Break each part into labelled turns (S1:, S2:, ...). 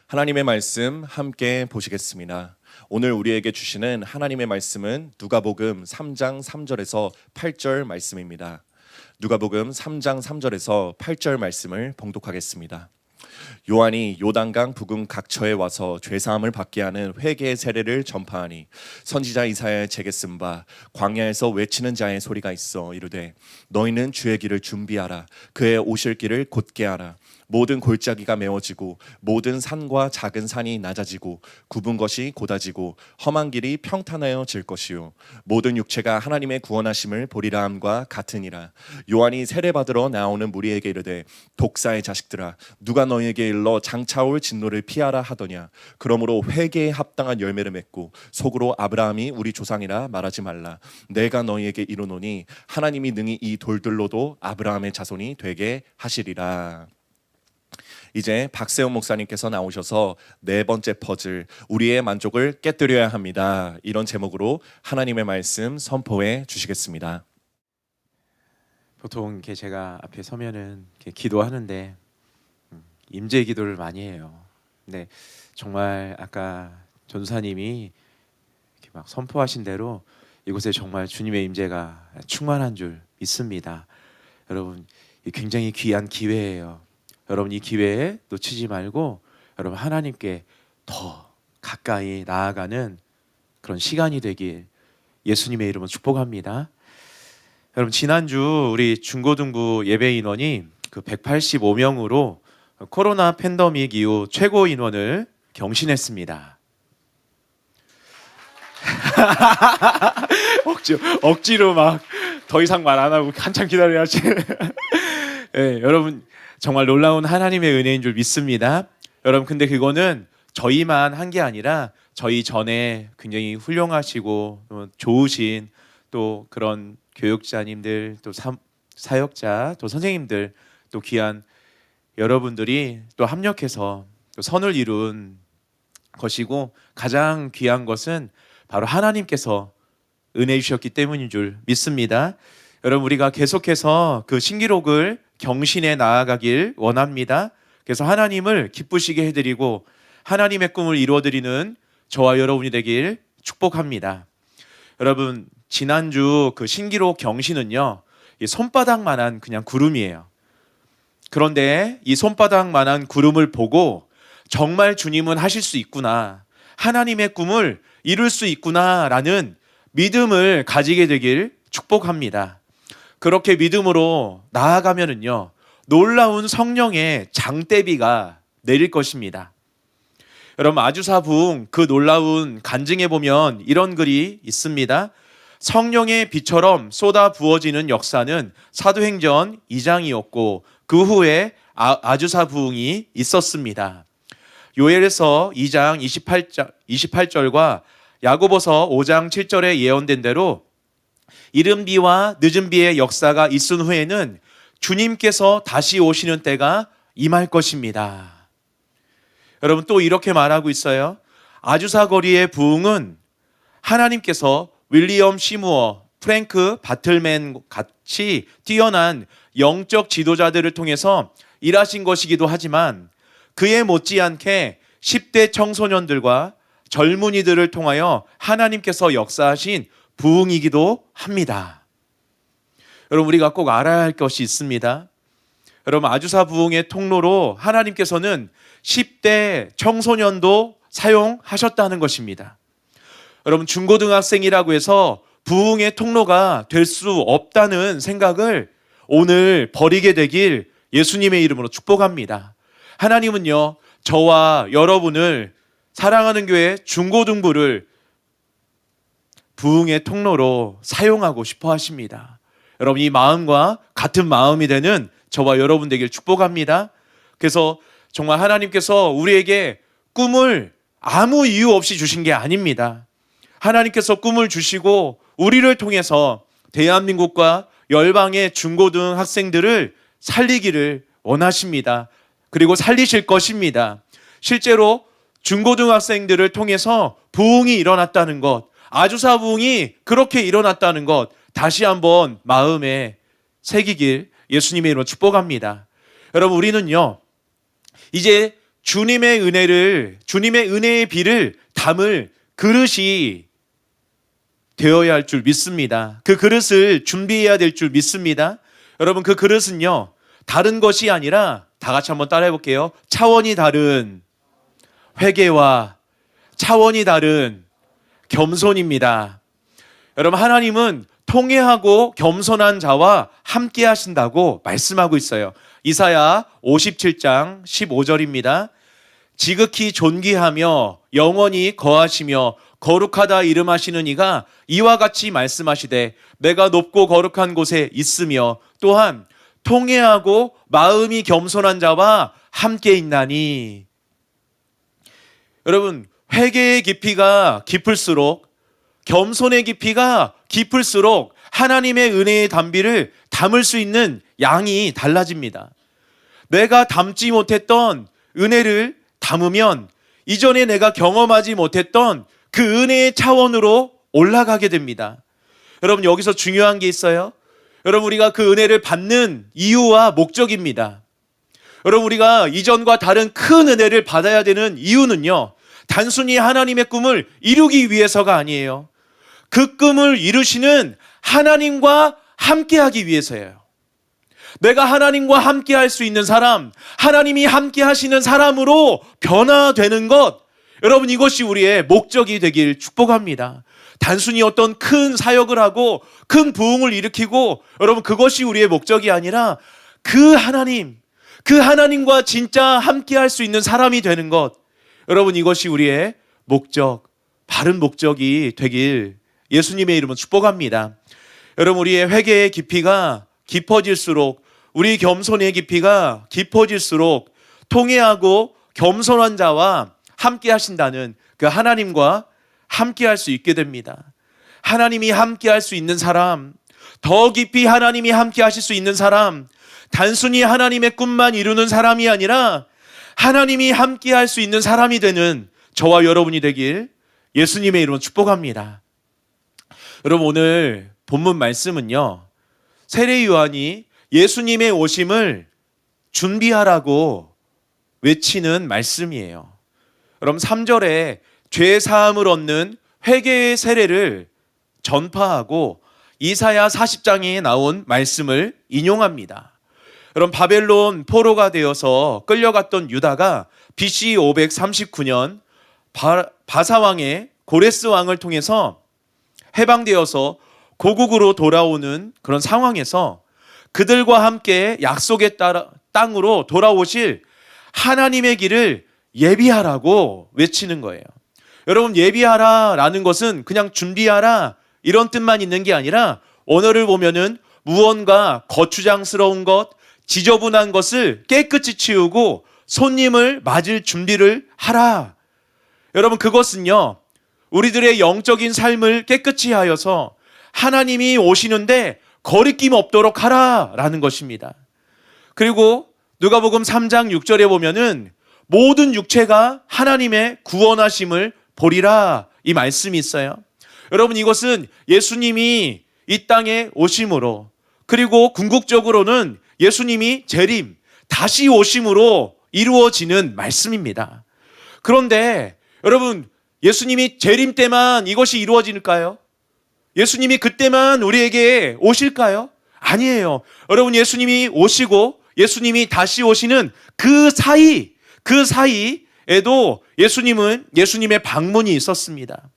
S1: 하나님의 말씀 함께 보시겠습니다. 오늘 우리에게 주시는 하나님의 말씀은 누가복음 3장 3절에서 8절 말씀입니다. 누가복음 3장 3절에서 8절 말씀을 봉독하겠습니다. 요한이 요단강 부근 각처에 와서 죄사함을 받게 하는 회개의 세례를 전파하니 선지자 이사야의 책에 쓴 바 광야에서 외치는 자의 소리가 있어 이르되 너희는 주의 길을 준비하라 그의 오실 길을 곧게 하라 모든 골짜기가 메워지고 모든 산과 작은 산이 낮아지고 굽은 것이 곧아지고 험한 길이 평탄하여질 것이요 모든 육체가 하나님의 구원하심을 보리라 함과 같으니라. 요한이 세례받으러 나오는 무리에게 이르되 독사의 자식들아 누가 너희에게 일러 장차올 진노를 피하라 하더냐. 그러므로 회개에 합당한 열매를 맺고 속으로 아브라함이 우리 조상이라 말하지 말라. 내가 너희에게 이르노니 하나님이 능히 이 돌들로도 아브라함의 자손이 되게 하시리라. 이제 박세훈 목사님께서 나오셔서 네 번째 퍼즐 우리의 만족을 깨뜨려야 합니다. 이런 제목으로 하나님의 말씀 선포해 주시겠습니다.
S2: 보통 이렇게 제가 앞에 서면은 이렇게 기도하는데 임재 기도를 많이 해요. 근데 정말 아까 전사님이 이렇게 막 선포하신 대로 이곳에 정말 주님의 임재가 충만한 줄 믿습니다. 여러분 굉장히 귀한 기회예요. 여러분 이 기회에 놓치지 말고 여러분 하나님께 더 가까이 나아가는 그런 시간이 되길 예수님의 이름으로 축복합니다. 여러분 지난주 우리 중고등부 예배 인원이 그 185명으로 코로나 팬데믹 이후 최고 인원을 경신했습니다. 억지로 막 더 이상 말 안 하고 한참 기다려야지. 네, 여러분 정말 놀라운 하나님의 은혜인 줄 믿습니다. 여러분 근데 그거는 저희만 한 게 아니라 저희 전에 굉장히 훌륭하시고 좋으신 또 그런 교육자님들 또 사역자 또 선생님들 또 귀한 여러분들이 또 합력해서 또 선을 이룬 것이고 가장 귀한 것은 바로 하나님께서 은혜 주셨기 때문인 줄 믿습니다. 여러분 우리가 계속해서 그 신기록을 경신에 나아가길 원합니다. 그래서 하나님을 기쁘시게 해드리고 하나님의 꿈을 이루어드리는 저와 여러분이 되길 축복합니다. 여러분 지난주 그 신기록 경신은요 이 손바닥만한 그냥 구름이에요. 그런데 이 손바닥만한 구름을 보고 정말 주님은 하실 수 있구나, 하나님의 꿈을 이룰 수 있구나라는 믿음을 가지게 되길 축복합니다. 그렇게 믿음으로 나아가면은요 놀라운 성령의 장대비가 내릴 것입니다. 여러분 아주사 부흥 그 놀라운 간증에 보면 이런 글이 있습니다. 성령의 비처럼 쏟아 부어지는 역사는 사도행전 2장이었고 그 후에 아주사 부흥이 있었습니다. 요엘에서 2장 28절과 야고보서 5장 7절에 예언된 대로 이른 비와 늦은 비의 역사가 있은 후에는 주님께서 다시 오시는 때가 임할 것입니다. 여러분 또 이렇게 말하고 있어요. 아주사 거리의 부흥은 하나님께서 윌리엄 시무어, 프랭크 바틀맨 같이 뛰어난 영적 지도자들을 통해서 일하신 것이기도 하지만 그에 못지않게 10대 청소년들과 젊은이들을 통하여 하나님께서 역사하신 부흥이기도 합니다. 여러분 우리가 꼭 알아야 할 것이 있습니다. 여러분 아주사 부흥의 통로로 하나님께서는 10대 청소년도 사용하셨다는 것입니다. 여러분 중고등학생이라고 해서 부흥의 통로가 될 수 없다는 생각을 오늘 버리게 되길 예수님의 이름으로 축복합니다. 하나님은요 저와 여러분을 사랑하는 교회 중고등부를 부흥의 통로로 사용하고 싶어 하십니다. 여러분 이 마음과 같은 마음이 되는 저와 여러분 되길 축복합니다. 그래서 정말 하나님께서 우리에게 꿈을 아무 이유 없이 주신 게 아닙니다. 하나님께서 꿈을 주시고 우리를 통해서 대한민국과 열방의 중고등 학생들을 살리기를 원하십니다. 그리고 살리실 것입니다. 실제로 중고등학생들을 통해서 부흥이 일어났다는 것, 아주사 부흥이 그렇게 일어났다는 것 다시 한번 마음에 새기길 예수님의 이름으로 축복합니다. 여러분 우리는요 이제 주님의 은혜의 비를 담을 그릇이 되어야 할 줄 믿습니다. 그 그릇을 준비해야 될 줄 믿습니다. 여러분, 그 그릇은요, 다른 것이 아니라 다 같이 한번 따라해 볼게요. 차원이 다른 회개와 차원이 다른 겸손입니다. 여러분, 하나님은 통회하고 겸손한 자와 함께 하신다고 말씀하고 있어요. 이사야 57장 15절입니다. 지극히 존귀하며 영원히 거하시며 거룩하다 이름하시는 이가 이와 같이 말씀하시되 내가 높고 거룩한 곳에 있으며 또한 통회하고 마음이 겸손한 자와 함께 있나니. 여러분, 회개의 깊이가 깊을수록, 겸손의 깊이가 깊을수록 하나님의 은혜의 담비를 담을 수 있는 양이 달라집니다. 내가 담지 못했던 은혜를 담으면 이전에 내가 경험하지 못했던 그 은혜의 차원으로 올라가게 됩니다. 여러분, 여기서 중요한 게 있어요. 여러분, 우리가 그 은혜를 받는 이유와 목적입니다. 여러분, 우리가 이전과 다른 큰 은혜를 받아야 되는 이유는요, 단순히 하나님의 꿈을 이루기 위해서가 아니에요. 그 꿈을 이루시는 하나님과 함께하기 위해서예요. 내가 하나님과 함께할 수 있는 사람, 하나님이 함께 하시는 사람으로 변화되는 것, 여러분, 이것이 우리의 목적이 되길 축복합니다. 단순히 어떤 큰 사역을 하고 큰 부흥을 일으키고, 여러분, 그것이 우리의 목적이 아니라 그 하나님과 진짜 함께할 수 있는 사람이 되는 것, 여러분, 이것이 우리의 목적, 바른 목적이 되길 예수님의 이름으로 축복합니다. 여러분, 우리의 회개의 깊이가 깊어질수록, 우리 겸손의 깊이가 깊어질수록 통회하고 겸손한 자와 함께 하신다는 그 하나님과 함께 할 수 있게 됩니다. 하나님이 함께 할 수 있는 사람, 더 깊이 하나님이 함께 하실 수 있는 사람, 단순히 하나님의 꿈만 이루는 사람이 아니라 하나님이 함께 할 수 있는 사람이 되는 저와 여러분이 되길 예수님의 이름으로 축복합니다. 여러분, 오늘 본문 말씀은요, 세례 요한이 예수님의 오심을 준비하라고 외치는 말씀이에요. 여러분, 3절에 죄 사함을 얻는 회개의 세례를 전파하고 이사야 40장에 나온 말씀을 인용합니다. 여러분, 바벨론 포로가 되어서 끌려갔던 유다가 BC 539년 바사왕의 고레스 왕을 통해서 해방되어서 고국으로 돌아오는 그런 상황에서 그들과 함께 약속의 땅으로 돌아오실 하나님의 길을 예비하라고 외치는 거예요. 여러분, 예비하라라는 것은 그냥 준비하라 이런 뜻만 있는 게 아니라 언어를 보면은 무언가 거추장스러운 것, 지저분한 것을 깨끗이 치우고 손님을 맞을 준비를 하라. 여러분, 그것은요, 우리들의 영적인 삶을 깨끗이 하여서 하나님이 오시는데 거리낌 없도록 하라라는 것입니다. 그리고 누가복음 3장 6절에 보면은 모든 육체가 하나님의 구원하심을 보리라 이 말씀이 있어요. 여러분, 이것은 예수님이 이 땅에 오심으로, 그리고 궁극적으로는 예수님이 재림, 다시 오심으로 이루어지는 말씀입니다. 그런데 여러분, 예수님이 재림 때만 이것이 이루어질까요? 예수님이 그때만 우리에게 오실까요? 아니에요. 여러분, 예수님이 오시고 예수님이 다시 오시는 그 사이에도 예수님의 방문이 있었습니다.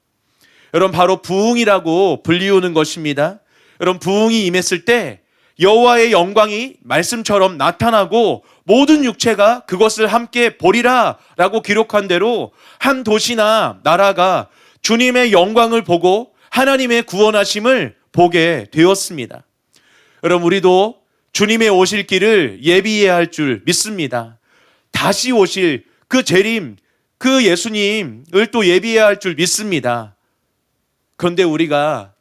S2: 여러분, 바로 부흥이라고 불리우는 것입니다. 여러분, 부흥이 임했을 때 여호와의 영광이 말씀처럼 나타나고 모든 육체가 그것을 함께 보리라 라고 기록한 대로 한 도시나 나라가 주님의 영광을 보고 하나님의 구원하심을 보게 되었습니다. 여러분, 우리도 주님의 오실 길을 예비해야 할 줄 믿습니다. 다시 오실 그 재림, 그 예수님을 또 예비해야 할 줄 믿습니다. 그런데 우리가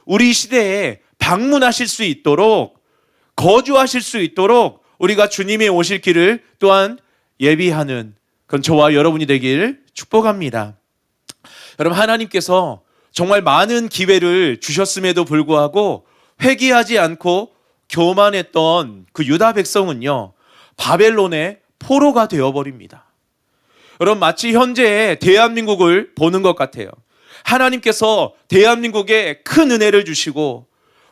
S2: 우리 시대에 방문하실 수 있도록, 거주하실 수 있도록 우리가 주님의 오실 길을 또한 예비하는 그런 저와 여러분이 되길 축복합니다. 여러분, 하나님께서 정말 많은 기회를 주셨음에도 불구하고 회개하지 않고 교만했던 그 유다 백성은요, 바벨론의 포로가 되어버립니다. 여러분, 마치 현재의 대한민국을 보는 것 같아요. 하나님께서 대한민국에 큰 은혜를 주시고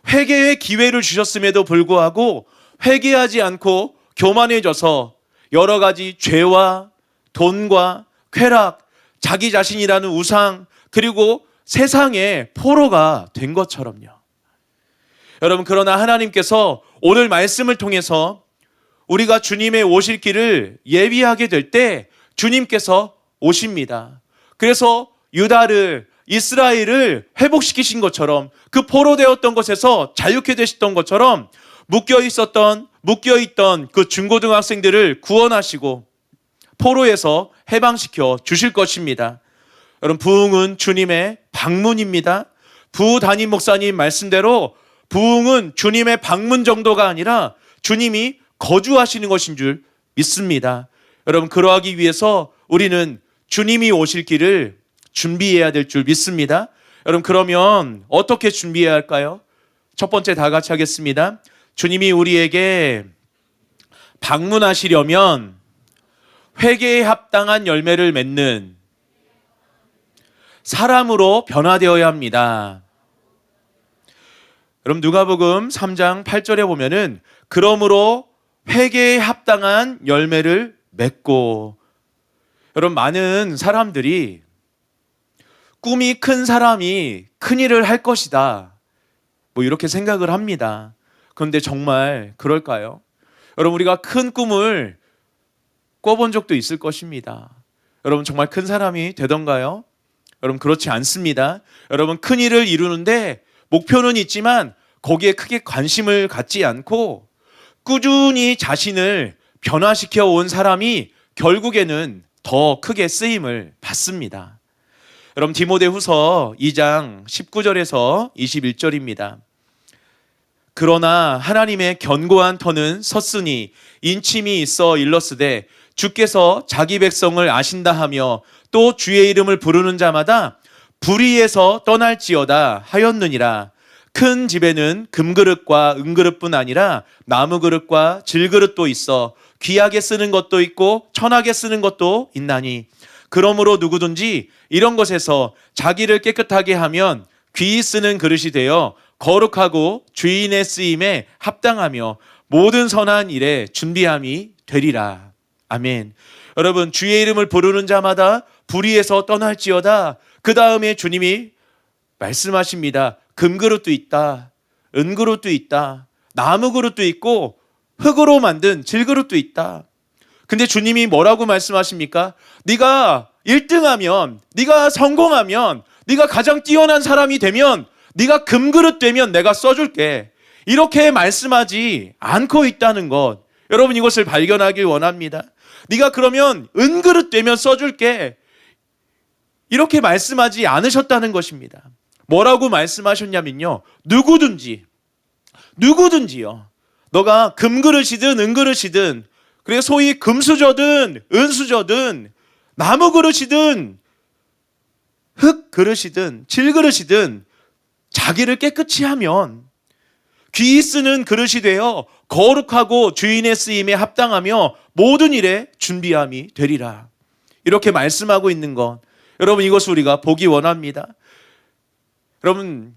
S2: 회개의 기회를 주셨음에도 불구하고 회개하지 않고 교만해져서 여러 가지 죄와 돈과 쾌락, 자기 자신이라는 우상, 그리고 세상의 포로가 된 것처럼요. 여러분, 그러나 하나님께서 오늘 말씀을 통해서 우리가 주님의 오실 길을 예비하게 될 때 주님께서 오십니다. 그래서 유다를, 이스라엘을 회복시키신 것처럼, 그 포로되었던 것에서 자유케 되셨던 것처럼 묶여있던 그 중고등학생들을 구원하시고 포로에서 해방시켜 주실 것입니다. 여러분, 부흥은 주님의 방문입니다. 부 담임 목사님 말씀대로 부흥은 주님의 방문 정도가 아니라 주님이 거주하시는 것인 줄 믿습니다. 여러분, 그러하기 위해서 우리는 주님이 오실 길을 준비해야 될 줄 믿습니다. 여러분, 그러면 어떻게 준비해야 할까요? 첫 번째, 다 같이 하겠습니다. 주님이 우리에게 방문하시려면 회개에 합당한 열매를 맺는 사람으로 변화되어야 합니다. 여러분, 누가복음 3장 8절에 보면은 그러므로 회개에 합당한 열매를 맺고, 여러분, 많은 사람들이 꿈이 큰 사람이 큰 일을 할 것이다, 이렇게 생각을 합니다. 그런데 정말 그럴까요? 여러분, 우리가 큰 꿈을 꿔본 적도 있을 것입니다. 여러분, 정말 큰 사람이 되던가요? 여러분, 그렇지 않습니다. 여러분, 큰 일을 이루는데 목표는 있지만 거기에 크게 관심을 갖지 않고 꾸준히 자신을 변화시켜 온 사람이 결국에는 더 크게 쓰임을 받습니다. 여러분, 디모데후서 2장 19절에서 21절입니다. 그러나 하나님의 견고한 터는 섰으니 인침이 있어 일렀으되 주께서 자기 백성을 아신다 하며 또 주의 이름을 부르는 자마다 불의에서 떠날지어다 하였느니라. 큰 집에는 금그릇과 은그릇뿐 아니라 나무그릇과 질그릇도 있어 귀하게 쓰는 것도 있고 천하게 쓰는 것도 있나니 그러므로 누구든지 이런 것에서 자기를 깨끗하게 하면 귀히 쓰는 그릇이 되어 거룩하고 주인의 쓰임에 합당하며 모든 선한 일에 준비함이 되리라. 아멘. 여러분, 주의 이름을 부르는 자마다 불의에서 떠날지어다. 그 다음에 주님이 말씀하십니다. 금그릇도 있다, 은그릇도 있다, 나무그릇도 있고 흙으로 만든 질그릇도 있다. 근데 주님이 뭐라고 말씀하십니까? 네가 1등하면, 네가 성공하면, 네가 가장 뛰어난 사람이 되면, 네가 금그릇 되면 내가 써줄게, 이렇게 말씀하지 않고 있다는 것, 여러분, 이것을 발견하길 원합니다. 네가 그러면 은그릇 되면 써줄게, 이렇게 말씀하지 않으셨다는 것입니다. 뭐라고 말씀하셨냐면요, 누구든지요, 너가 금그릇이든 은그릇이든, 그래 소위 금수저든 은수저든 나무그릇이든 흙그릇이든 질그릇이든 자기를 깨끗이 하면 귀히 쓰는 그릇이 되어 거룩하고 주인의 쓰임에 합당하며 모든 일에 준비함이 되리라. 이렇게 말씀하고 있는 것, 여러분, 이것을 우리가 보기 원합니다. 여러분,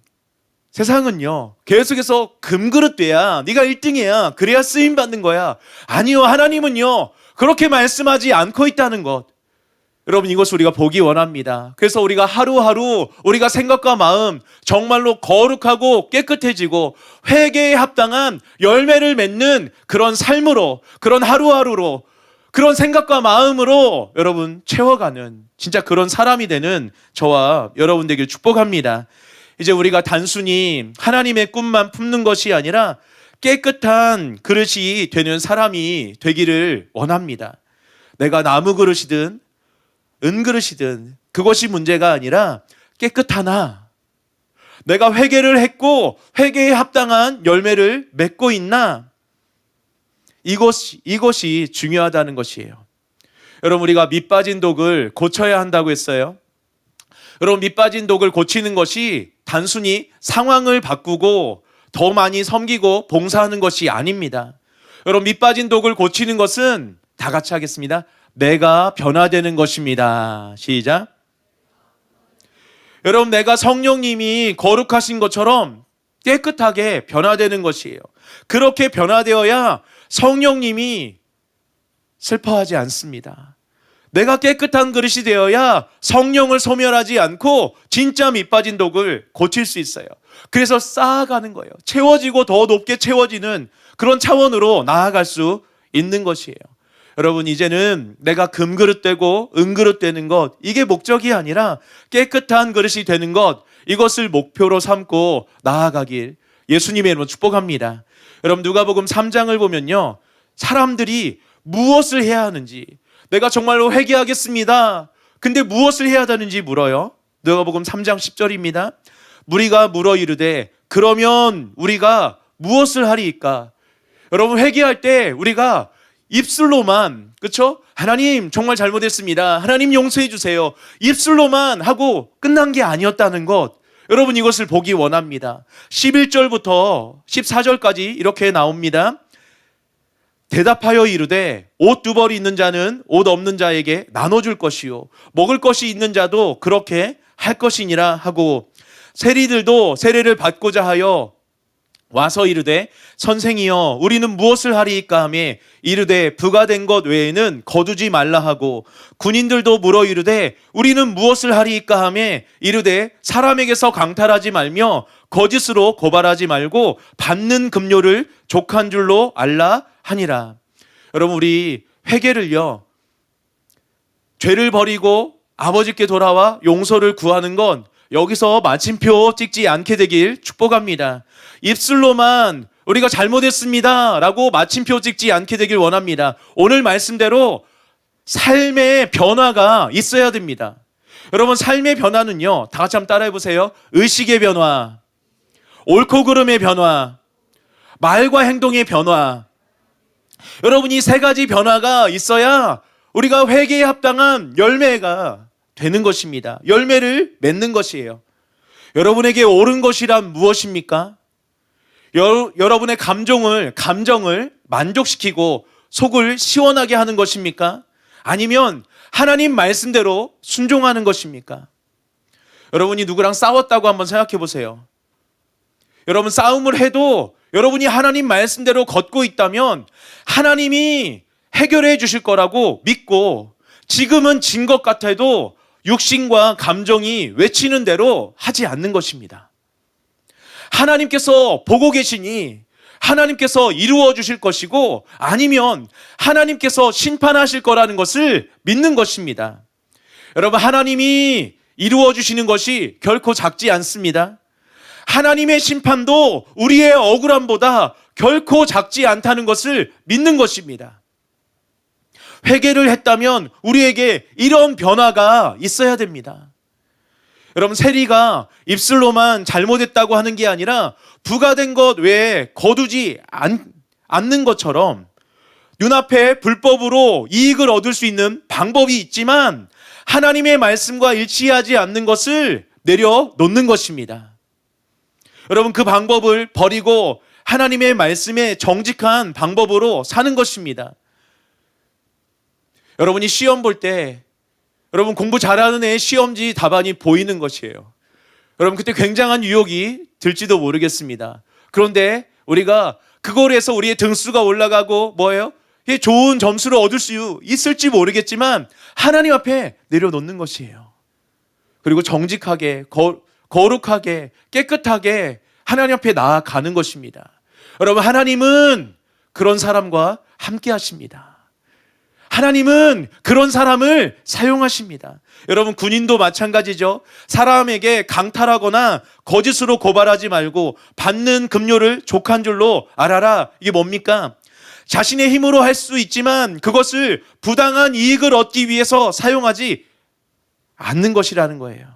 S2: 세상은요, 계속해서 금그릇 돼야, 네가 1등이야, 그래야 쓰임 받는 거야. 아니요, 하나님은요 그렇게 말씀하지 않고 있다는 것, 여러분, 이것을 우리가 보기 원합니다. 그래서 우리가 하루하루 우리가 생각과 마음 정말로 거룩하고 깨끗해지고 회개에 합당한 열매를 맺는 그런 삶으로, 그런 하루하루로, 그런 생각과 마음으로 여러분 채워가는 진짜 그런 사람이 되는 저와 여러분 되길 축복합니다. 이제 우리가 단순히 하나님의 꿈만 품는 것이 아니라 깨끗한 그릇이 되는 사람이 되기를 원합니다. 내가 나무 그릇이든 은그릇이든 그것이 문제가 아니라 깨끗하나, 내가 회개를 했고 회개에 합당한 열매를 맺고 있나, 이것이 중요하다는 것이에요. 여러분, 우리가 밑빠진 독을 고쳐야 한다고 했어요. 여러분, 밑빠진 독을 고치는 것이 단순히 상황을 바꾸고 더 많이 섬기고 봉사하는 것이 아닙니다. 여러분, 밑빠진 독을 고치는 것은 다 같이 하겠습니다. 내가 변화되는 것입니다. 시작. 여러분, 내가 성령님이 거룩하신 것처럼 깨끗하게 변화되는 것이에요. 그렇게 변화되어야 성령님이 슬퍼하지 않습니다. 내가 깨끗한 그릇이 되어야 성령을 소멸하지 않고 진짜 밑빠진 독을 고칠 수 있어요. 그래서 쌓아가는 거예요. 채워지고 더 높게 채워지는 그런 차원으로 나아갈 수 있는 것이에요. 여러분, 이제는 내가 금그릇 되고 은그릇 되는 것, 이게 목적이 아니라 깨끗한 그릇이 되는 것, 이것을 목표로 삼고 나아가길 예수님의 이름으로 축복합니다. 여러분, 누가복음 3장을 보면요, 사람들이 무엇을 해야 하는지, 내가 정말로 회개하겠습니다. 근데 무엇을 해야 하는지 물어요. 누가복음 3장 10절입니다. 무리가 물어 이르되 그러면 우리가 무엇을 하리이까? 여러분, 회개할 때 우리가 입술로만, 그렇죠? 하나님 정말 잘못했습니다. 하나님 용서해 주세요. 입술로만 하고 끝난 게 아니었다는 것, 여러분 이것을 보기 원합니다. 11절부터 14절까지 이렇게 나옵니다. 대답하여 이르되 옷 두 벌이 있는 자는 옷 없는 자에게 나눠줄 것이요 먹을 것이 있는 자도 그렇게 할 것이니라 하고, 세리들도 세례를 받고자 하여 와서 이르되 선생이여 우리는 무엇을 하리이까 하며 이르되 부과된 것 외에는 거두지 말라 하고, 군인들도 물어 이르되 우리는 무엇을 하리이까 하며 이르되 사람에게서 강탈하지 말며 거짓으로 고발하지 말고 받는 급료를 족한 줄로 알라 하니라. 여러분, 우리 회개를요, 죄를 버리고 아버지께 돌아와 용서를 구하는 건 여기서 마침표 찍지 않게 되길 축복합니다. 입술로만 우리가 잘못했습니다 라고 마침표 찍지 않게 되길 원합니다. 오늘 말씀대로 삶의 변화가 있어야 됩니다. 여러분, 삶의 변화는요, 다 같이 한번 따라해 보세요. 의식의 변화, 옳고 그름의 변화, 말과 행동의 변화. 여러분, 이 세 가지 변화가 있어야 우리가 회개에 합당한 열매가 되는 것입니다. 열매를 맺는 것이에요. 여러분에게 옳은 것이란 무엇입니까? 여러분의 감정을 만족시키고 속을 시원하게 하는 것입니까? 아니면 하나님 말씀대로 순종하는 것입니까? 여러분이 누구랑 싸웠다고 한번 생각해 보세요. 여러분, 싸움을 해도 여러분이 하나님 말씀대로 걷고 있다면 하나님이 해결해 주실 거라고 믿고, 지금은 진 것 같아도 육신과 감정이 외치는 대로 하지 않는 것입니다. 하나님께서 보고 계시니 하나님께서 이루어 주실 것이고, 아니면 하나님께서 심판하실 거라는 것을 믿는 것입니다. 여러분, 하나님이 이루어 주시는 것이 결코 작지 않습니다. 하나님의 심판도 우리의 억울함보다 결코 작지 않다는 것을 믿는 것입니다. 회개를 했다면 우리에게 이런 변화가 있어야 됩니다. 여러분, 세리가 입술로만 잘못했다고 하는 게 아니라 부과된 것 외에 거두지 않는 것처럼 눈앞에 불법으로 이익을 얻을 수 있는 방법이 있지만 하나님의 말씀과 일치하지 않는 것을 내려놓는 것입니다. 여러분, 그 방법을 버리고 하나님의 말씀에 정직한 방법으로 사는 것입니다. 여러분이 시험 볼 때, 여러분 공부 잘하는 애의 시험지 답안이 보이는 것이에요. 여러분, 그때 굉장한 유혹이 들지도 모르겠습니다. 그런데 우리가 그걸 해서 우리의 등수가 올라가고 뭐예요? 좋은 점수를 얻을 수 있을지 모르겠지만 하나님 앞에 내려놓는 것이에요. 그리고 정직하게, 거룩하게, 깨끗하게 하나님 앞에 나아가는 것입니다. 여러분, 하나님은 그런 사람과 함께 하십니다. 하나님은 그런 사람을 사용하십니다. 여러분, 군인도 마찬가지죠. 사람에게 강탈하거나 거짓으로 고발하지 말고 받는 급료를 족한 줄로 알아라. 이게 뭡니까? 자신의 힘으로 할 수 있지만 그것을 부당한 이익을 얻기 위해서 사용하지 않는 것이라는 거예요.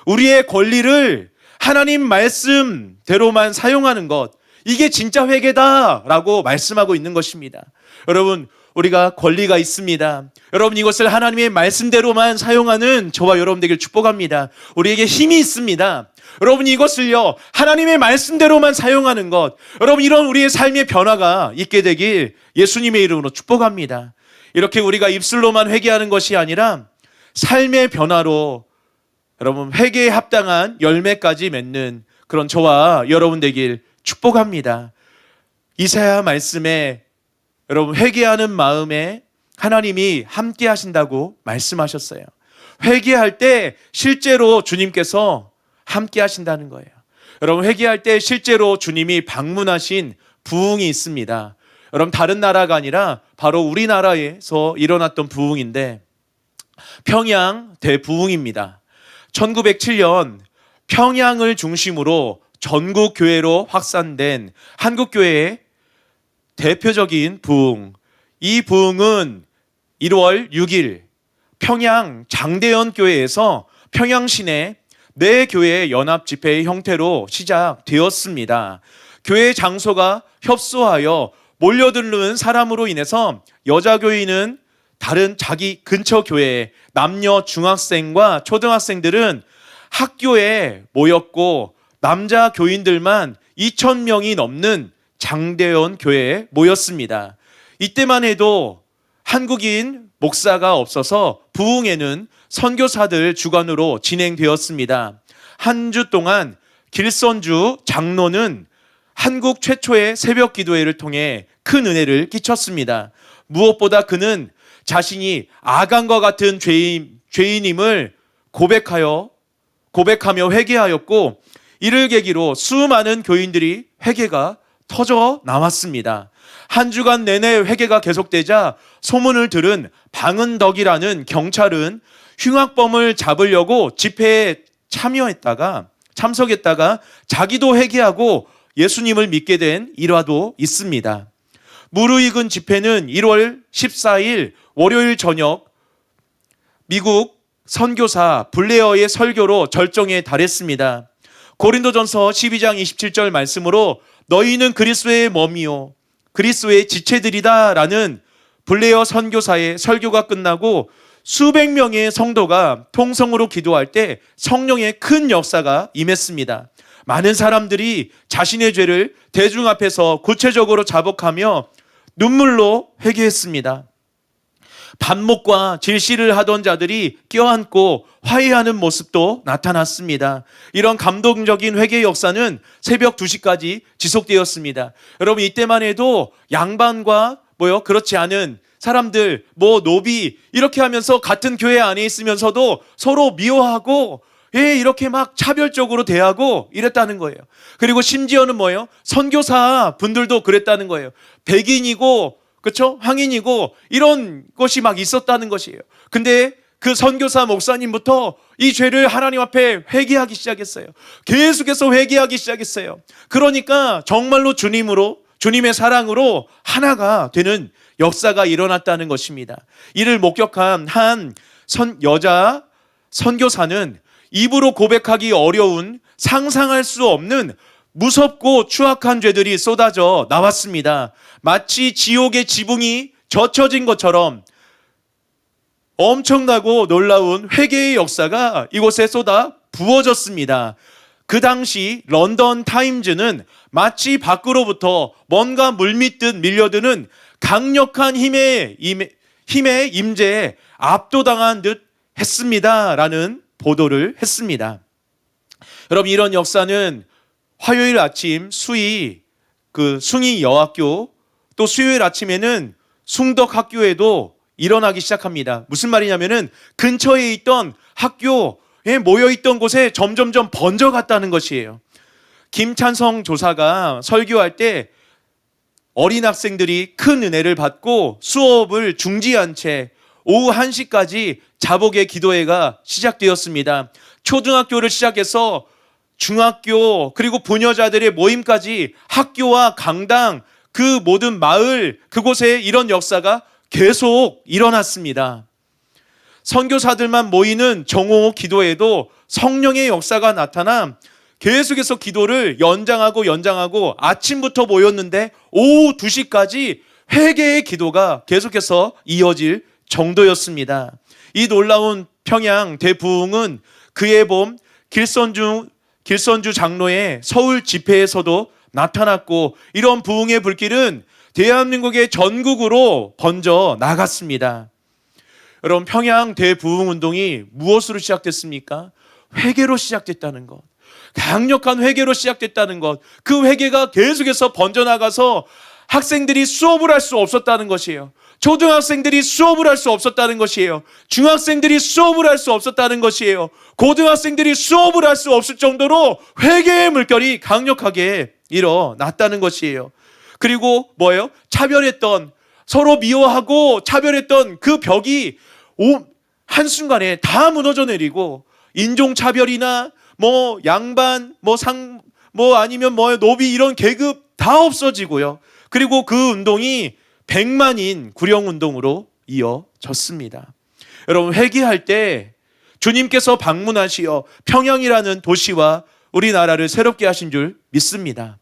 S2: 우리의 권리를 하나님 말씀대로만 사용하는 것, 이게 진짜 회개다라고 말씀하고 있는 것입니다. 여러분, 우리가 권리가 있습니다. 여러분, 이것을 하나님의 말씀대로만 사용하는 저와 여러분 되길 축복합니다. 우리에게 힘이 있습니다. 여러분, 이것을요, 하나님의 말씀대로만 사용하는 것, 여러분, 이런 우리의 삶의 변화가 있게 되길 예수님의 이름으로 축복합니다. 이렇게 우리가 입술로만 회개하는 것이 아니라 삶의 변화로 여러분 회개에 합당한 열매까지 맺는 그런 저와 여러분 되길 축복합니다. 이사야 말씀에 여러분 회개하는 마음에 하나님이 함께 하신다고 말씀하셨어요. 회개할 때 실제로 주님께서 함께 하신다는 거예요. 여러분 회개할 때 실제로 주님이 방문하신 부흥이 있습니다. 여러분 다른 나라가 아니라 바로 우리나라에서 일어났던 부흥인데 평양 대부흥입니다. 1907년 평양을 중심으로 전국 교회로 확산된 한국 교회의 대표적인 부흥. 이 부흥은 1월 6일 평양 장대현 교회에서 평양 시내 내 교회 연합 집회의 형태로 시작되었습니다. 교회 장소가 협소하여 몰려드는 사람으로 인해서 여자 교인은 다른 자기 근처 교회, 남녀 중학생과 초등학생들은 학교에 모였고 남자 교인들만 2,000명이 넘는 장대현 교회에 모였습니다. 이때만 해도 한국인 목사가 없어서 부흥회는 선교사들 주관으로 진행되었습니다. 한 주 동안 길선주 장로는 한국 최초의 새벽 기도회를 통해 큰 은혜를 끼쳤습니다. 무엇보다 그는 자신이 아간과 같은 죄인임을 고백하며 회개하였고 이를 계기로 수많은 교인들이 회개가 터져 나왔습니다. 한 주간 내내 회개가 계속되자 소문을 들은 방은덕이라는 경찰은 흉악범을 잡으려고 집회에 참석했다가 자기도 회개하고 예수님을 믿게 된 일화도 있습니다. 무르익은 집회는 1월 14일 월요일 저녁 미국 선교사 블레어의 설교로 절정에 달했습니다. 고린도전서 12장 27절 말씀으로 너희는 그리스도의 몸이요 그리스도의 지체들이다 라는 블레어 선교사의 설교가 끝나고 수백 명의 성도가 통성으로 기도할 때 성령의 큰 역사가 임했습니다. 많은 사람들이 자신의 죄를 대중 앞에서 구체적으로 자복하며 눈물로 회개했습니다. 반목과 질시를 하던 자들이 껴안고 화해하는 모습도 나타났습니다. 이런 감동적인 회개 역사는 새벽 2시까지 지속되었습니다. 여러분 이때만 해도 양반과 그렇지 않은 사람들, 노비 이렇게 하면서 같은 교회 안에 있으면서도 서로 미워하고 이렇게 막 차별적으로 대하고 이랬다는 거예요. 그리고 심지어는 선교사 분들도 그랬다는 거예요. 백인이고 그렇죠? 황인이고 이런 것이 막 있었다는 것이에요. 근데 그 선교사 목사님부터 이 죄를 하나님 앞에 회개하기 시작했어요. 계속해서 회개하기 시작했어요. 그러니까 정말로 주님의 사랑으로 하나가 되는 역사가 일어났다는 것입니다. 이를 목격한 한 여자 선교사는 입으로 고백하기 어려운 상상할 수 없는 무섭고 추악한 죄들이 쏟아져 나왔습니다. 마치 지옥의 지붕이 젖혀진 것처럼 엄청나고 놀라운 회개의 역사가 이곳에 쏟아 부어졌습니다. 그 당시 런던 타임즈는 마치 밖으로부터 뭔가 물밀듯 밀려드는 강력한 힘의 임재에 압도당한 듯 했습니다. 라는 보도를 했습니다. 여러분 이런 역사는 화요일 아침 숭이 여학교 또 수요일 아침에는 숭덕학교에도 일어나기 시작합니다. 무슨 말이냐면은 근처에 있던 학교에 모여있던 곳에 점점점 번져갔다는 것이에요. 김찬성 조사가 설교할 때 어린 학생들이 큰 은혜를 받고 수업을 중지한 채 오후 1시까지 자복의 기도회가 시작되었습니다. 초등학교를 시작해서 중학교 그리고 부녀자들의 모임까지 학교와 강당 그 모든 마을 그곳에 이런 역사가 계속 일어났습니다. 선교사들만 모이는 정오 기도에도 성령의 역사가 나타나 계속해서 기도를 연장하고 아침부터 모였는데 오후 2시까지 회개의 기도가 계속해서 이어질 정도였습니다. 이 놀라운 평양 대부흥은 그해 봄 길선주 장로의 서울 집회에서도 나타났고 이런 부흥의 불길은 대한민국의 전국으로 번져 나갔습니다. 여러분, 평양 대부흥운동이 무엇으로 시작됐습니까? 회개로 시작됐다는 것. 강력한 회개로 시작됐다는 것. 그 회개가 계속해서 번져나가서 학생들이 수업을 할 수 없었다는 것이에요. 초등학생들이 수업을 할 수 없었다는 것이에요. 중학생들이 수업을 할 수 없었다는 것이에요. 고등학생들이 수업을 할 수 없을 정도로 회개의 물결이 강력하게 일어났다는 것이에요. 그리고 뭐예요? 차별했던, 서로 미워하고 차별했던 그 벽이 한순간에 다 무너져 내리고, 인종차별이나 뭐 양반, 아니면 노비 이런 계급 다 없어지고요. 그리고 그 운동이 백만인 구령운동으로 이어졌습니다. 여러분, 회개할 때 주님께서 방문하시어 평양이라는 도시와 우리나라를 새롭게 하신 줄 믿습니다.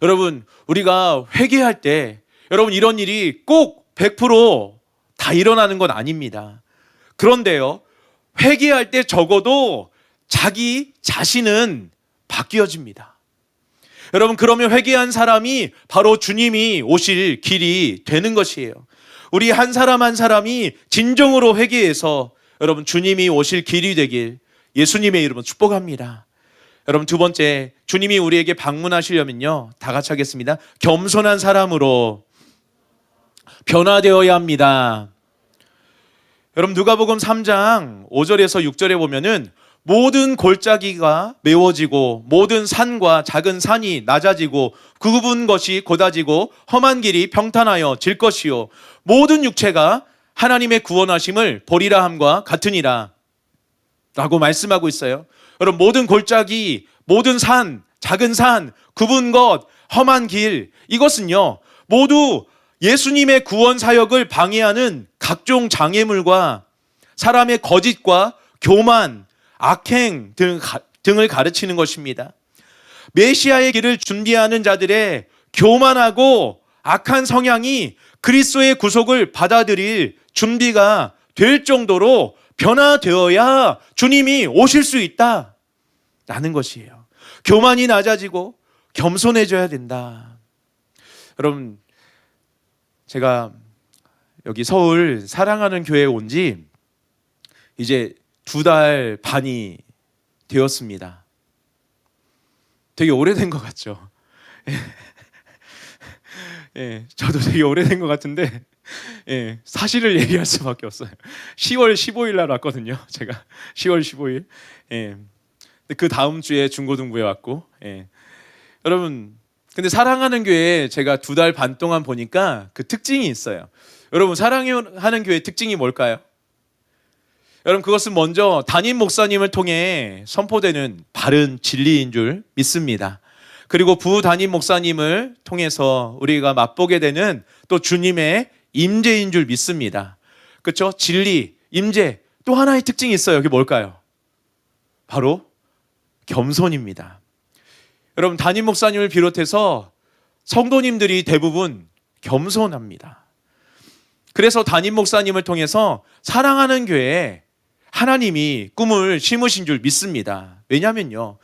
S2: 여러분, 우리가 회개할 때 여러분 이런 일이 꼭 100%다 일어나는 건 아닙니다. 그런데요, 회개할 때 적어도 자기 자신은 바뀌어집니다. 여러분, 그러면 회개한 사람이 바로 주님이 오실 길이 되는 것이에요. 우리 한 사람 한 사람이 진정으로 회개해서 여러분 주님이 오실 길이 되길 예수님의 이름으로 축복합니다. 여러분, 두 번째, 주님이 우리에게 방문하시려면요, 다 같이 하겠습니다. 겸손한 사람으로 변화되어야 합니다. 여러분, 누가복음 3장 5절에서 6절에 보면은 모든 골짜기가 메워지고 모든 산과 작은 산이 낮아지고 굽은 것이 곧아지고 험한 길이 평탄하여 질 것이요 모든 육체가 하나님의 구원하심을 보리라 함과 같으니라 라고 말씀하고 있어요. 여러분, 모든 골짜기, 모든 산, 작은 산, 굽은 것, 험한 길, 이것은요 모두 예수님의 구원 사역을 방해하는 각종 장애물과 사람의 거짓과 교만, 악행 등을 가르치는 것입니다. 메시아의 길을 준비하는 자들의 교만하고 악한 성향이 그리스도의 구속을 받아들일 준비가 될 정도로 변화되어야 주님이 오실 수 있다라는 것이에요. 교만이 낮아지고 겸손해져야 된다. 여러분, 제가 여기 서울 사랑하는 교회에 온 지 이제 2달 반이 되었습니다. 되게 오래된 것 같죠? 예, 저도 되게 오래된 것 같은데, 예, 사실을 얘기할 수밖에 없어요. 10월 15일 날 왔거든요. 제가 10월 15일. 예, 그 다음 주에 중고등부에 왔고, 예. 여러분, 근데 사랑하는 교회 제가 2달 반 동안 보니까 그 특징이 있어요. 여러분, 사랑하는 교회 특징이 뭘까요? 여러분, 그것은 먼저 담임 목사님을 통해 선포되는 바른 진리인 줄 믿습니다. 그리고 부담임 목사님을 통해서 우리가 맛보게 되는 또 주님의 임재인 줄 믿습니다. 그렇죠? 진리, 임재, 또 하나의 특징이 있어요. 그게 뭘까요? 바로 겸손입니다. 여러분, 담임 목사님을 비롯해서 성도님들이 대부분 겸손합니다. 그래서 담임 목사님을 통해서 사랑하는 교회에 하나님이 꿈을 심으신 줄 믿습니다. 왜냐면요,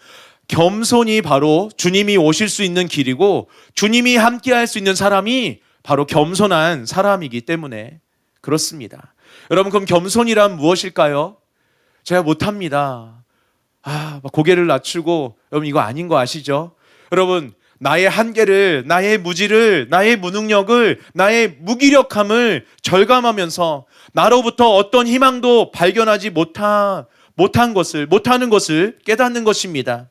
S2: 겸손이 바로 주님이 오실 수 있는 길이고 주님이 함께 할 수 있는 사람이 바로 겸손한 사람이기 때문에 그렇습니다. 여러분, 그럼 겸손이란 무엇일까요? 제가 못합니다. 막 고개를 낮추고, 여러분 이거 아닌 거 아시죠? 여러분, 나의 한계를, 나의 무지를, 나의 무능력을, 나의 무기력함을 절감하면서 나로부터 어떤 희망도 발견하지 못하는 것을 깨닫는 것입니다.